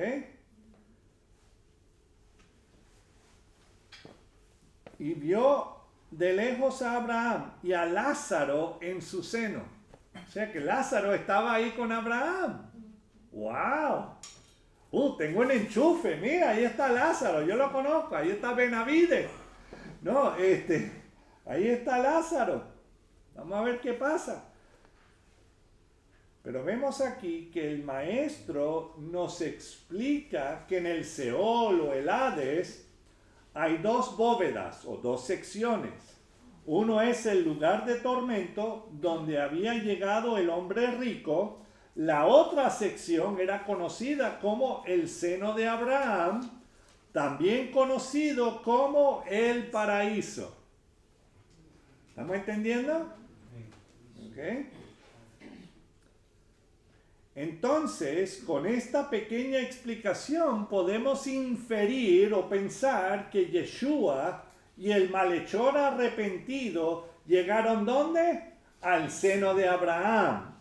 Y vio de lejos a Abraham y a Lázaro en su seno. O sea que Lázaro estaba ahí con Abraham. ¡Wow! Tengo un enchufe. Mira, ahí está Lázaro. Yo lo conozco. Ahí está Benavides. No, ahí está Lázaro. Vamos a ver qué pasa. Pero vemos aquí que el maestro nos explica que en el Seol o el Hades hay dos bóvedas o dos secciones. Uno es el lugar de tormento donde había llegado el hombre rico. La otra sección era conocida como el seno de Abraham, también conocido como el paraíso. ¿Estamos entendiendo? ¿Ok? Entonces, con esta pequeña explicación podemos inferir o pensar que Yeshua y el malhechor arrepentido llegaron ¿dónde? Al seno de Abraham.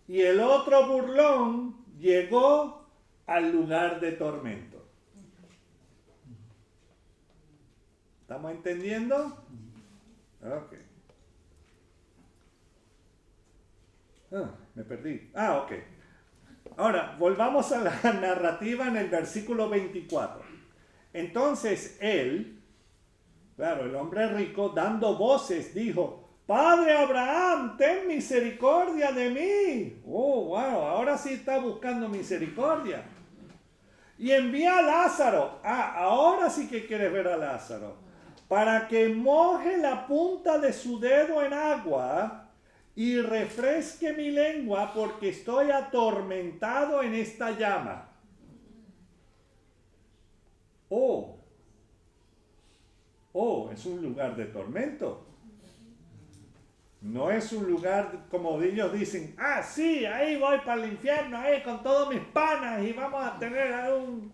Y el otro burlón llegó al lugar de tormento. ¿Estamos entendiendo? Ok. Me perdí. Ok. Ahora, volvamos a la narrativa en el versículo 24. Entonces él, claro, el hombre rico, dando voces, dijo: Padre Abraham, ten misericordia de mí. Wow, ahora sí está buscando misericordia. Y envía a Lázaro. Ahora sí que quieres ver a Lázaro. Para que moje la punta de su dedo en agua y refresque mi lengua, porque estoy atormentado en esta llama. Es un lugar de tormento. No es un lugar como ellos dicen: sí, ahí voy para el infierno, ahí con todos mis panas y vamos a tener un...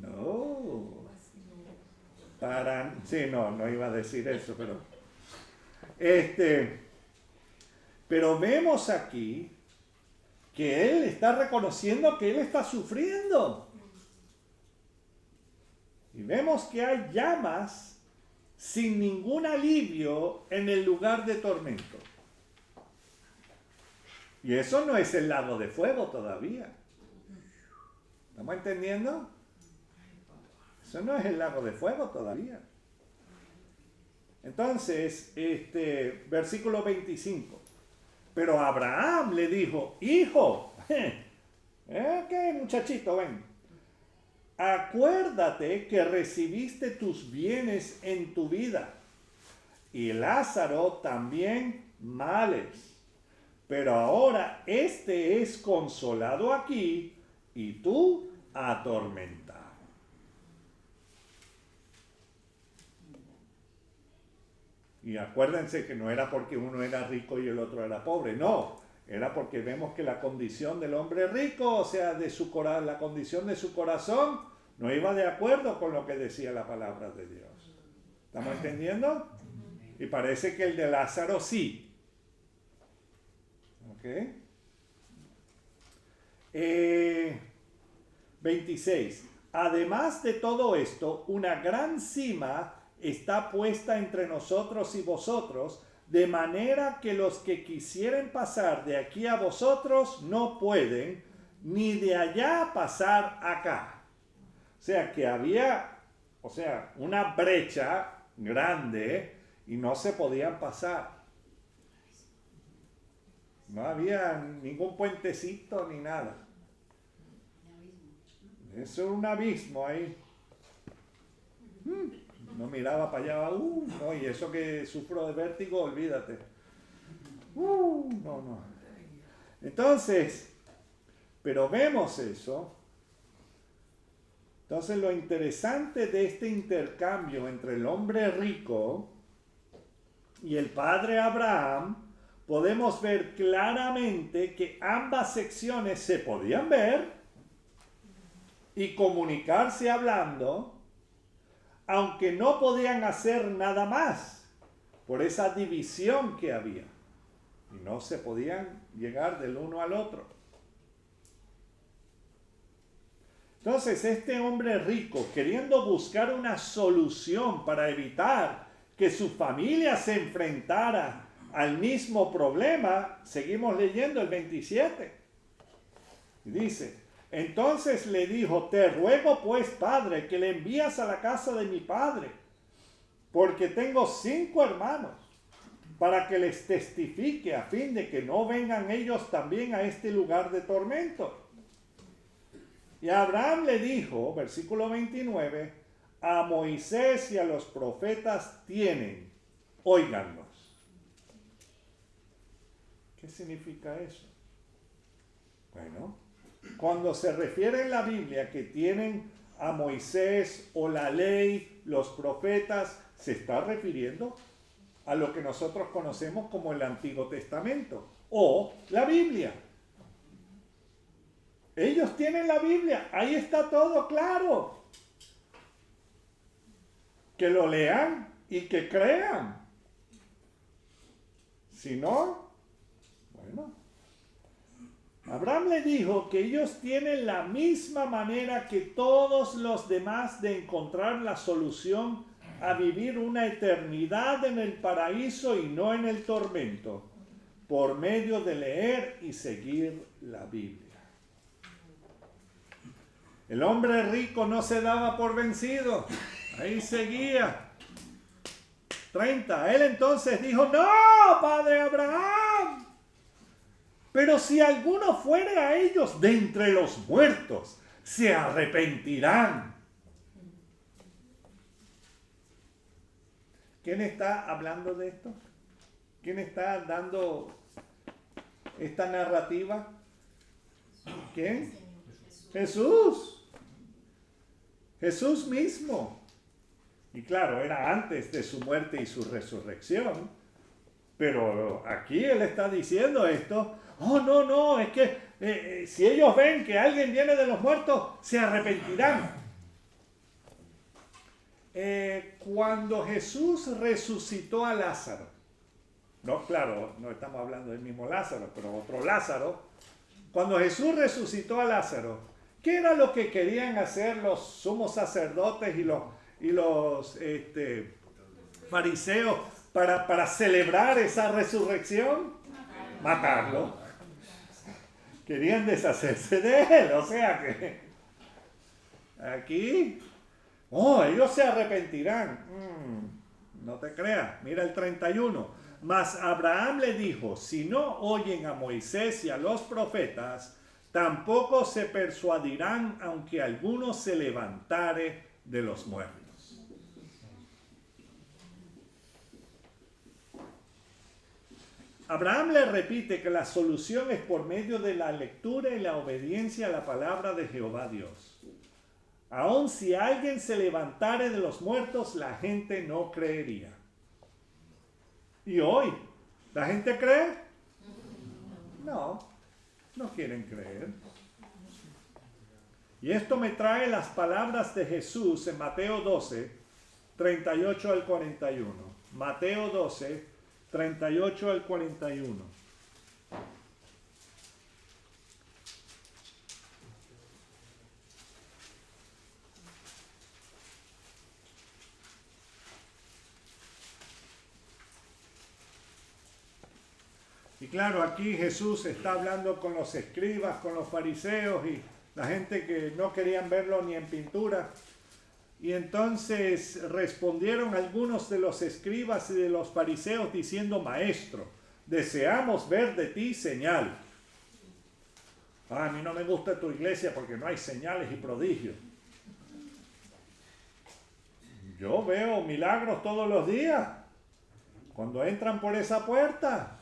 No. No iba a decir eso, pero... Pero vemos aquí que él está reconociendo que él está sufriendo. Y vemos que hay llamas sin ningún alivio en el lugar de tormento. Y eso no es el lago de fuego todavía. ¿Estamos entendiendo? Eso no es el lago de fuego todavía. Entonces, versículo 25. Pero Abraham le dijo: hijo, muchachito, ven. Acuérdate que recibiste tus bienes en tu vida, y Lázaro también males. Pero ahora este es consolado aquí, y tú atormentado. Y acuérdense que no era porque uno era rico y el otro era pobre, no. Era porque vemos que la condición del hombre rico, o sea, la condición de su corazón, no iba de acuerdo con lo que decía la palabra de Dios. ¿Estamos entendiendo? Y parece que el de Lázaro sí. ¿Ok? 26. Además de todo esto, una gran cima está puesta entre nosotros y vosotros, de manera que los que quisieren pasar de aquí a vosotros no pueden, ni de allá pasar acá. O sea que había, una brecha grande y no se podían pasar. No había ningún puentecito ni nada. Eso era un abismo ahí. No miraba para allá, no, y eso que sufro de vértigo, olvídate. No. Entonces, pero vemos eso. Entonces lo interesante de este intercambio entre el hombre rico y el padre Abraham, podemos ver claramente que ambas secciones se podían ver y comunicarse hablando, aunque no podían hacer nada más por esa división que había. y no se podían llegar del uno al otro. Entonces este hombre rico, queriendo buscar una solución para evitar que su familia se enfrentara al mismo problema, seguimos leyendo el 27. Dice, entonces le dijo, te ruego pues, padre, que le envías a la casa de mi padre, porque tengo 5 hermanos, para que les testifique a fin de que no vengan ellos también a este lugar de tormento. Y Abraham le dijo, versículo 29, a Moisés y a los profetas tienen, óiganlos. ¿Qué significa eso? Bueno, cuando se refiere en la Biblia que tienen a Moisés o la ley, los profetas, se está refiriendo a lo que nosotros conocemos como el Antiguo Testamento o la Biblia. Ellos tienen la Biblia, ahí está todo claro. Que lo lean y que crean. Si no, bueno. Abraham le dijo que ellos tienen la misma manera que todos los demás de encontrar la solución a vivir una eternidad en el paraíso y no en el tormento, por medio de leer y seguir la Biblia. El hombre rico no se daba por vencido, ahí seguía. 30. Él entonces dijo, no, padre Abraham, pero si alguno fuere a ellos de entre los muertos, se arrepentirán. ¿Quién está hablando de esto? ¿Quién está dando esta narrativa? ¿Quién? Jesús. Jesús mismo. Y claro, era antes de su muerte y su resurrección. Pero aquí él está diciendo esto. Oh, no, es que si ellos ven que alguien viene de los muertos, se arrepentirán. Cuando Jesús resucitó a Lázaro, no, claro, no estamos hablando del mismo Lázaro, pero otro Lázaro. Cuando Jesús resucitó a Lázaro, ¿qué era lo que querían hacer los sumos sacerdotes y los fariseos para celebrar esa resurrección? Matarlo. Querían deshacerse de él, o sea que aquí, ellos se arrepentirán. No te creas, mira el 31. Mas Abraham le dijo, si no oyen a Moisés y a los profetas, tampoco se persuadirán aunque alguno se levantare de los muertos. Abraham le repite que la solución es por medio de la lectura y la obediencia a la palabra de Jehová Dios. Aun si alguien se levantare de los muertos, la gente no creería. ¿Y hoy? ¿La gente cree? No quieren creer. Y esto me trae las palabras de Jesús en Mateo 12, 38 al 41. Mateo 12, 38 al 41. Y claro, aquí Jesús está hablando con los escribas, con los fariseos y la gente que no querían verlo ni en pintura. Y entonces respondieron algunos de los escribas y de los fariseos diciendo, Maestro, deseamos ver de ti señal. A mí no me gusta tu iglesia porque no hay señales y prodigios. Yo veo milagros todos los días cuando entran por esa puerta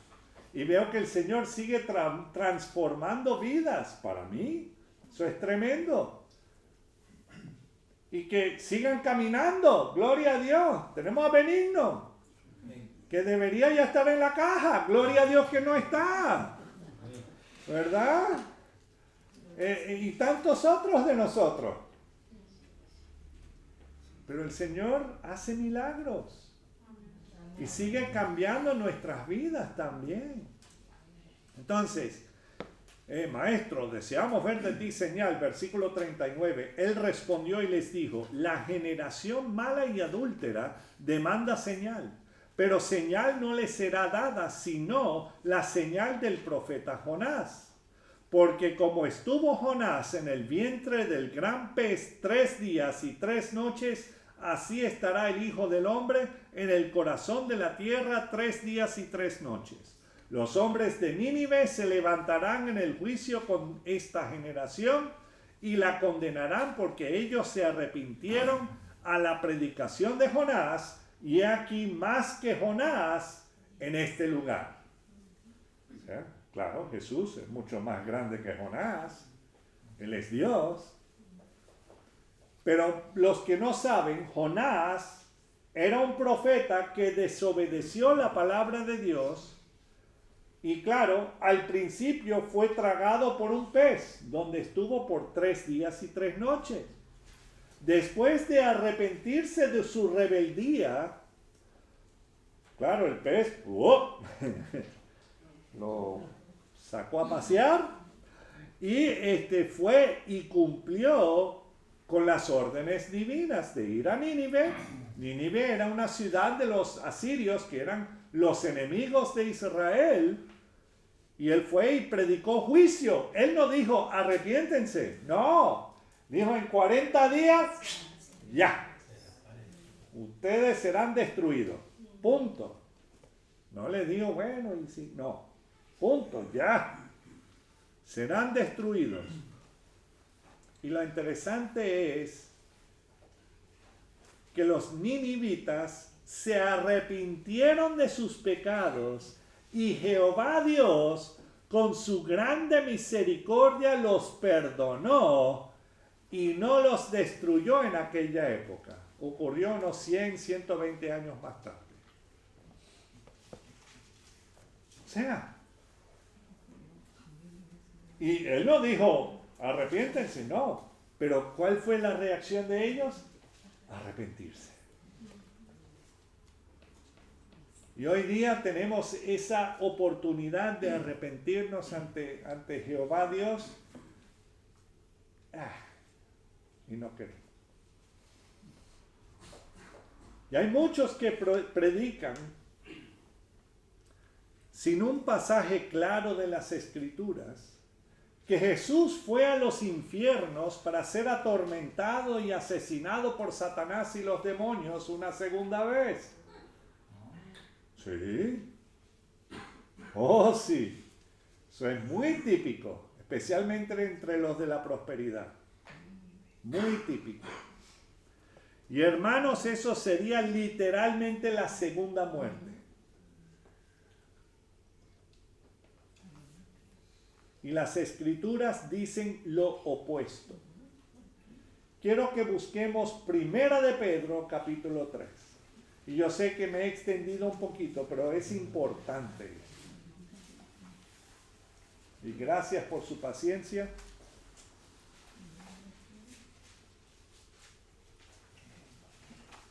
y veo que el Señor sigue transformando vidas. Para mí eso es tremendo. Y que sigan caminando, gloria a Dios. Tenemos a Benigno, que debería ya estar en la caja, gloria a Dios que no está, ¿verdad? Y tantos otros de nosotros. Pero el Señor hace milagros y sigue cambiando nuestras vidas también. Entonces, maestro, deseamos ver de ti señal, versículo 39. Él respondió y les dijo, la generación mala y adúltera demanda señal, pero señal no le será dada, sino la señal del profeta Jonás. Porque como estuvo Jonás en el vientre del gran pez 3 días y 3 noches, así estará el Hijo del Hombre en el corazón de la tierra 3 días y 3 noches. Los hombres de Nínive se levantarán en el juicio con esta generación y la condenarán porque ellos se arrepintieron a la predicación de Jonás, y aquí más que Jonás en este lugar. O sea, claro, Jesús es mucho más grande que Jonás. Él es Dios. Pero los que no saben, Jonás era un profeta que desobedeció la palabra de Dios. Y claro, al principio fue tragado por un pez, donde estuvo por 3 días y 3 noches. Después de arrepentirse de su rebeldía, claro, el pez lo sacó a pasear y fue y cumplió con las órdenes divinas de ir a Nínive. Nínive era una ciudad de los asirios que eran los enemigos de Israel. Y él fue y predicó juicio. Él no dijo, arrepiéntense. No. Dijo, en 40 días, ya. Ustedes serán destruidos. Punto. No le dijo, bueno, y sí. No. Punto, ya. Serán destruidos. Y lo interesante es que los ninivitas se arrepintieron de sus pecados. Y Jehová Dios, con su grande misericordia, los perdonó y no los destruyó en aquella época. Ocurrió unos 100, 120 años más tarde. O sea, y él no dijo, arrepiéntense, no. Pero ¿cuál fue la reacción de ellos? Arrepentirse. Y hoy día tenemos esa oportunidad de arrepentirnos ante Jehová Dios. Y no queremos. Y hay muchos que predican sin un pasaje claro de las Escrituras que Jesús fue a los infiernos para ser atormentado y asesinado por Satanás y los demonios una segunda vez. Sí. Oh, sí. Eso es muy típico, especialmente entre los de la prosperidad. Muy típico. Y hermanos, eso sería literalmente la segunda muerte. Y las Escrituras dicen lo opuesto. Quiero que busquemos Primera de Pedro, capítulo 3. Y yo sé que me he extendido un poquito, pero es importante. Y gracias por su paciencia.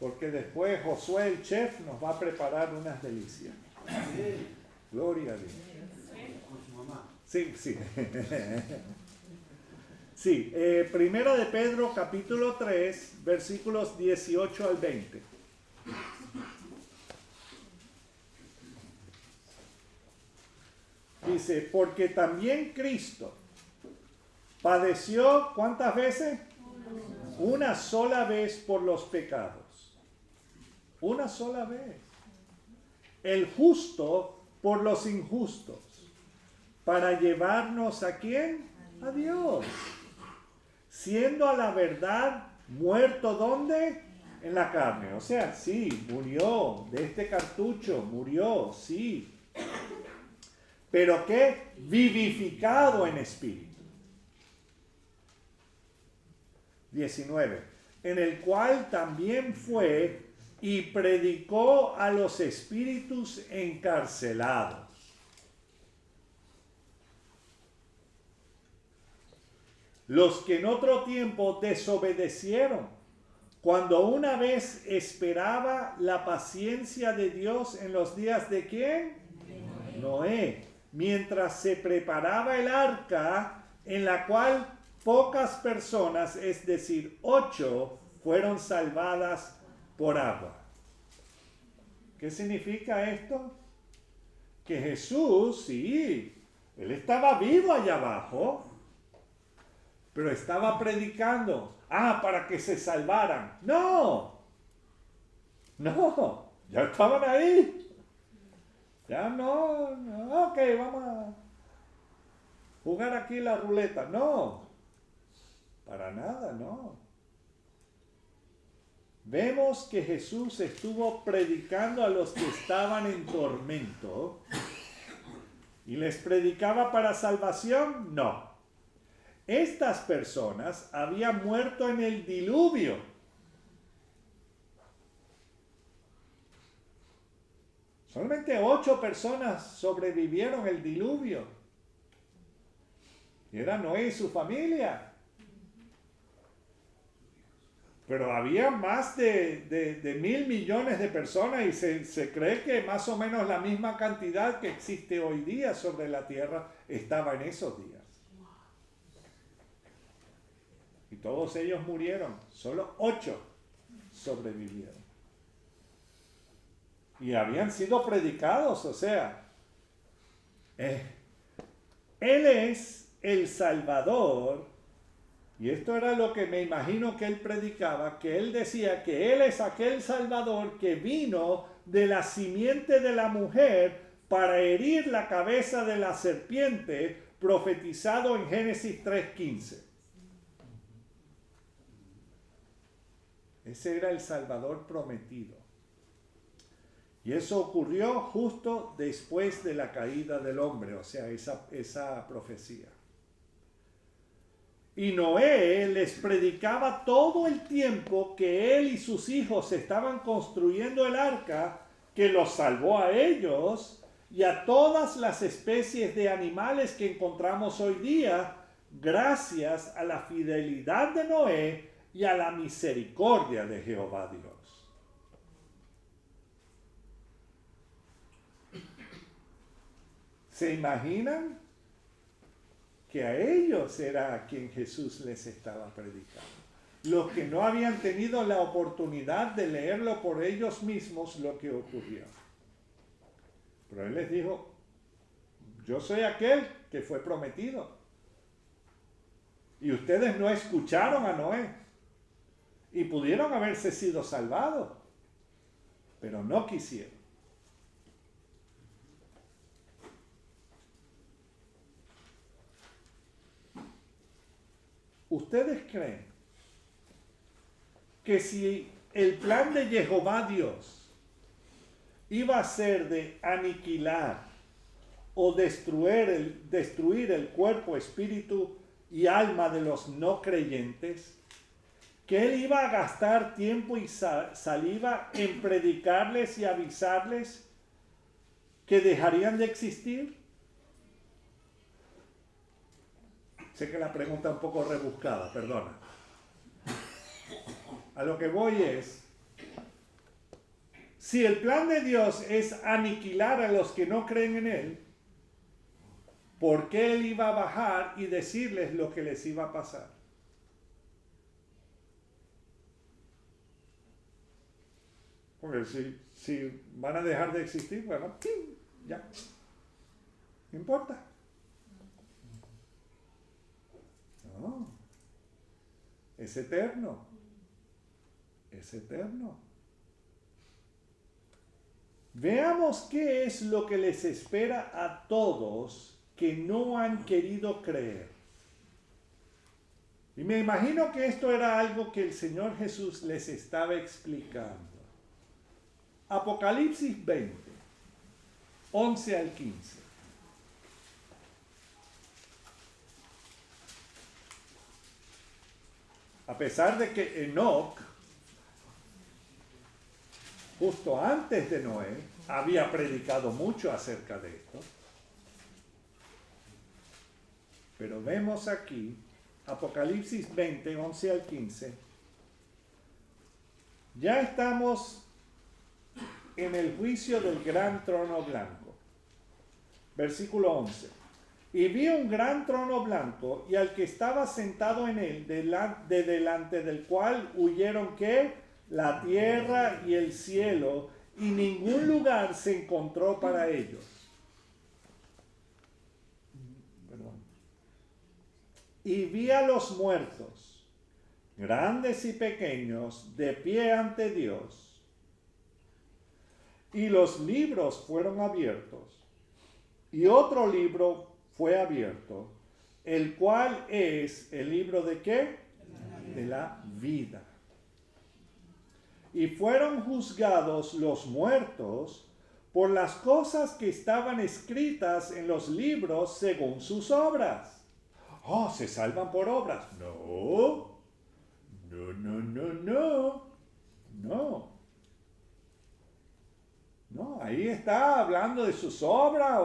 Porque después Josué, el chef, nos va a preparar unas delicias. Gloria a Dios. Sí, sí. Sí, Primera de Pedro, capítulo 3, versículos 18 al 20. Dice, porque también Cristo padeció, ¿cuántas veces? Una sola vez por los pecados. Una sola vez. El justo por los injustos. Para llevarnos ¿a quién? A Dios. Siendo a la verdad muerto, ¿dónde? En la carne. O sea, sí, murió. De este cartucho murió, sí. Pero ¿qué? Vivificado en espíritu. 19. En el cual también fue y predicó a los espíritus encarcelados. Los que en otro tiempo desobedecieron, cuando una vez esperaba la paciencia de Dios en los días de ¿quién? Noé. mientras se preparaba el arca, en la cual pocas personas, es decir, 8, fueron salvadas por agua. ¿Qué significa esto? Que Jesús, sí, él estaba vivo allá abajo, pero estaba predicando, para que se salvaran. No, ya estaban ahí. Ya no, ok, vamos a jugar aquí la ruleta. No, para nada, no. Vemos que Jesús estuvo predicando a los que estaban en tormento y les predicaba para salvación. No. Estas personas habían muerto en el diluvio. Solamente 8 personas sobrevivieron el diluvio. Y era Noé y su familia. Pero había más de 1.000 millones de personas y se cree que más o menos la misma cantidad que existe hoy día sobre la tierra estaba en esos días. Y todos ellos murieron. Solo 8 sobrevivieron. Y habían sido predicados, o sea, Él es el Salvador, y esto era lo que me imagino que él predicaba, que él decía que él es aquel Salvador que vino de la simiente de la mujer para herir la cabeza de la serpiente, profetizado en Génesis 3:15. Ese era el Salvador prometido. Y eso ocurrió justo después de la caída del hombre, o sea, esa profecía. Y Noé les predicaba todo el tiempo que él y sus hijos estaban construyendo el arca, que los salvó a ellos y a todas las especies de animales que encontramos hoy día, gracias a la fidelidad de Noé y a la misericordia de Jehová Dios. ¿Se imaginan? Que a ellos era a quien Jesús les estaba predicando. Los que no habían tenido la oportunidad de leerlo por ellos mismos lo que ocurrió. Pero él les dijo, yo soy aquel que fue prometido. Y ustedes no escucharon a Noé. Y pudieron haberse sido salvados. Pero no quisieron. ¿Ustedes creen que si el plan de Jehová Dios iba a ser de aniquilar o destruir el cuerpo, espíritu y alma de los no creyentes, que él iba a gastar tiempo y saliva en predicarles y avisarles que dejarían de existir? Sé que la pregunta es un poco rebuscada, perdona. A lo que voy es, si el plan de Dios es aniquilar a los que no creen en Él, ¿por qué Él iba a bajar y decirles lo que les iba a pasar? Porque si van a dejar de existir, bueno, ya, no importa. No, es eterno, es eterno. Veamos qué es lo que les espera a todos que no han querido creer. Y me imagino que esto era algo que el Señor Jesús les estaba explicando. Apocalipsis 20, 11 al 15. A pesar de que Enoc, justo antes de Noé, había predicado mucho acerca de esto. Pero vemos aquí, Apocalipsis 20, 11 al 15, ya estamos en el juicio del gran trono blanco. Versículo 11. Y vi un gran trono blanco y al que estaba sentado en él, delante del cual huyeron ¿qué? La tierra y el cielo, y ningún lugar se encontró para ellos. Perdón. Y vi a los muertos, grandes y pequeños, de pie ante Dios. Y los libros fueron abiertos. Y otro libro fue abierto, el cual es el libro de ¿qué? De la vida. Y fueron juzgados los muertos por las cosas que estaban escritas en los libros según sus obras. Oh, ¿se salvan por obras? No. No. No, ahí está hablando de sus obras.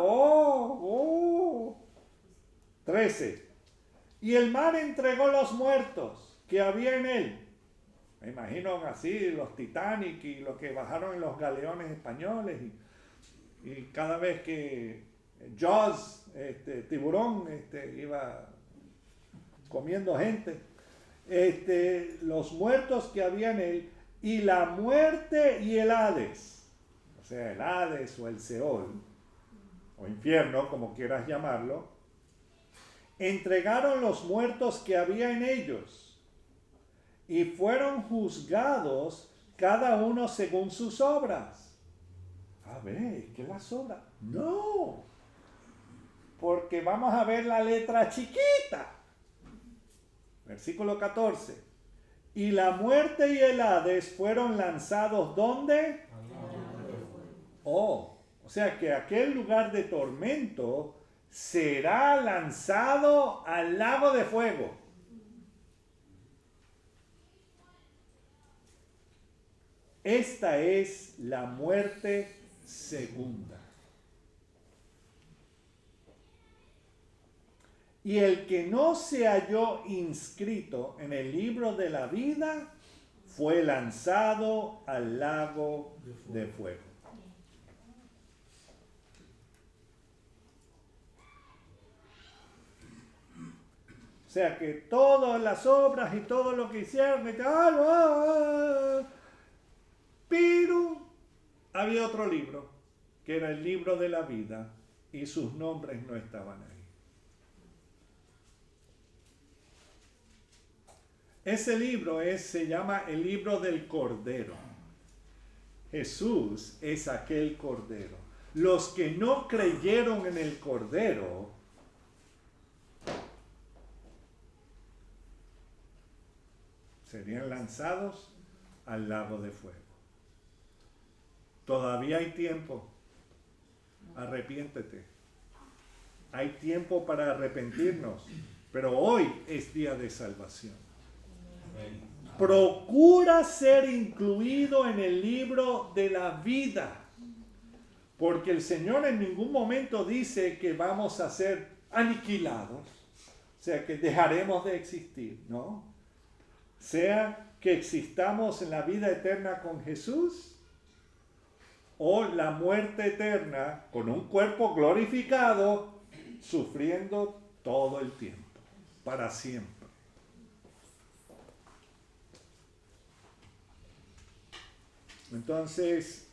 13. Y el mar entregó los muertos que había en él. Me imagino así los Titanic y los que bajaron en los galeones españoles. Y cada vez que Jaws, tiburón, iba comiendo gente. Los muertos que había en él. Y la muerte y el Hades. O sea, el Hades o el Seol, o infierno, como quieras llamarlo, entregaron los muertos que había en ellos y fueron juzgados cada uno según sus obras. A ver, ¿qué las obras? No, porque vamos a ver la letra chiquita. Versículo 14. Y la muerte y el Hades fueron lanzados ¿dónde? O sea que aquel lugar de tormento será lanzado al lago de fuego. Esta es la muerte segunda. Y el que no se halló inscrito en el libro de la vida fue lanzado al lago de fuego. O sea que todas las obras y todo lo que hicieron, pero había otro libro, que era el libro de la vida, y sus nombres no estaban ahí. Ese libro se llama el libro del Cordero. Jesús es aquel Cordero. Los que no creyeron en el Cordero serían lanzados al lago de fuego. Todavía hay tiempo. Arrepiéntete. Hay tiempo para arrepentirnos, pero hoy es día de salvación. Procura ser incluido en el libro de la vida, porque el Señor en ningún momento dice que vamos a ser aniquilados, o sea que dejaremos de existir, ¿no? Sea que existamos en la vida eterna con Jesús o la muerte eterna con un cuerpo glorificado, sufriendo todo el tiempo, para siempre. Entonces,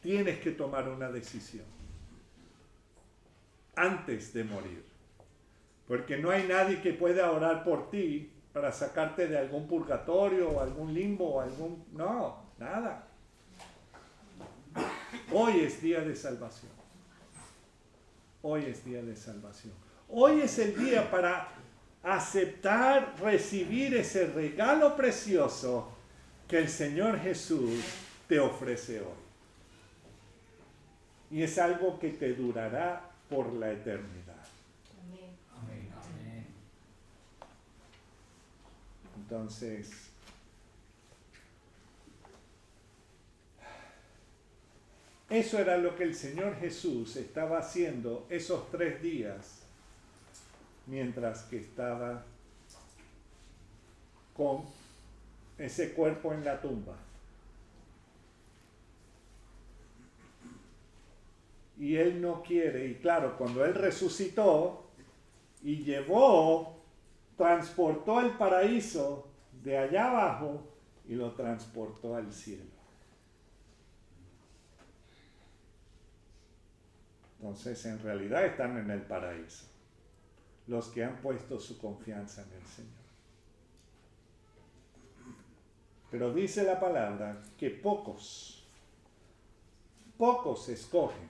tienes que tomar una decisión antes de morir. Porque no hay nadie que pueda orar por ti para sacarte de algún purgatorio o algún limbo o algún... No, nada. Hoy es día de salvación. Hoy es día de salvación. Hoy es el día para aceptar, recibir ese regalo precioso que el Señor Jesús te ofrece hoy. Y es algo que te durará por la eternidad. Entonces, eso era lo que el Señor Jesús estaba haciendo esos 3 días mientras que estaba con ese cuerpo en la tumba. y Él no quiere. Y claro, cuando Él resucitó y transportó el paraíso de allá abajo y lo transportó al cielo. Entonces, en realidad están en el paraíso los que han puesto su confianza en el Señor. Pero dice la palabra que pocos escogen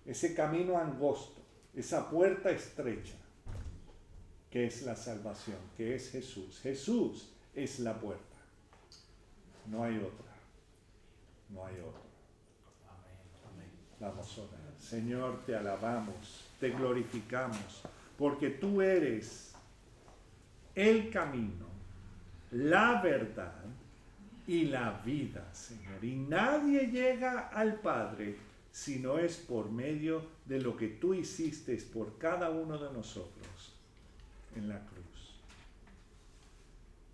ese camino angosto, esa puerta estrecha, que es la salvación, que es Jesús. Jesús es la puerta. No hay otra. No hay otra. Vamos a orar. Señor, te alabamos, te glorificamos, porque tú eres el camino, la verdad y la vida, Señor. Y nadie llega al Padre si no es por medio de lo que tú hiciste por cada uno de nosotros en la cruz.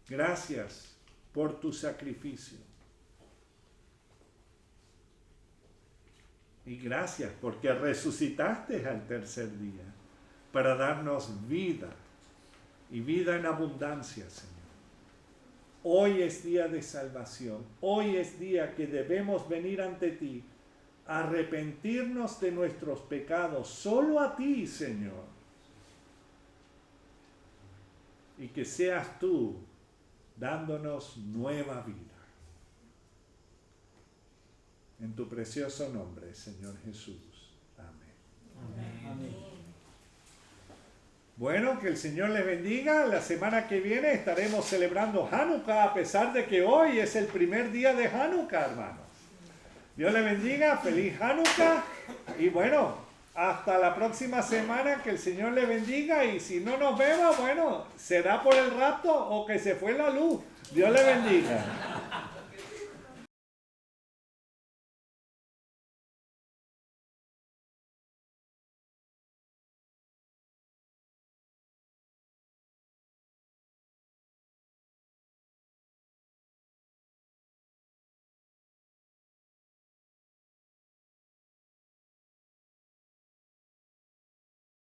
Gracias por tu sacrificio. Y gracias porque resucitaste al tercer día para darnos vida y vida en abundancia, Señor. Hoy es día de salvación. Hoy es día que debemos venir ante ti, arrepentirnos de nuestros pecados, solo a ti, Señor. Y que seas tú dándonos nueva vida. En tu precioso nombre, Señor Jesús. Amén. Amén. Bueno, que el Señor les bendiga. La semana que viene estaremos celebrando Hanukkah, a pesar de que hoy es el primer día de Hanukkah, hermanos. Dios les bendiga, feliz Hanukkah. Y bueno, hasta la próxima semana, que el Señor les bendiga. Y si no nos vemos, bueno, será por el rapto o que se fue la luz. Dios les bendiga.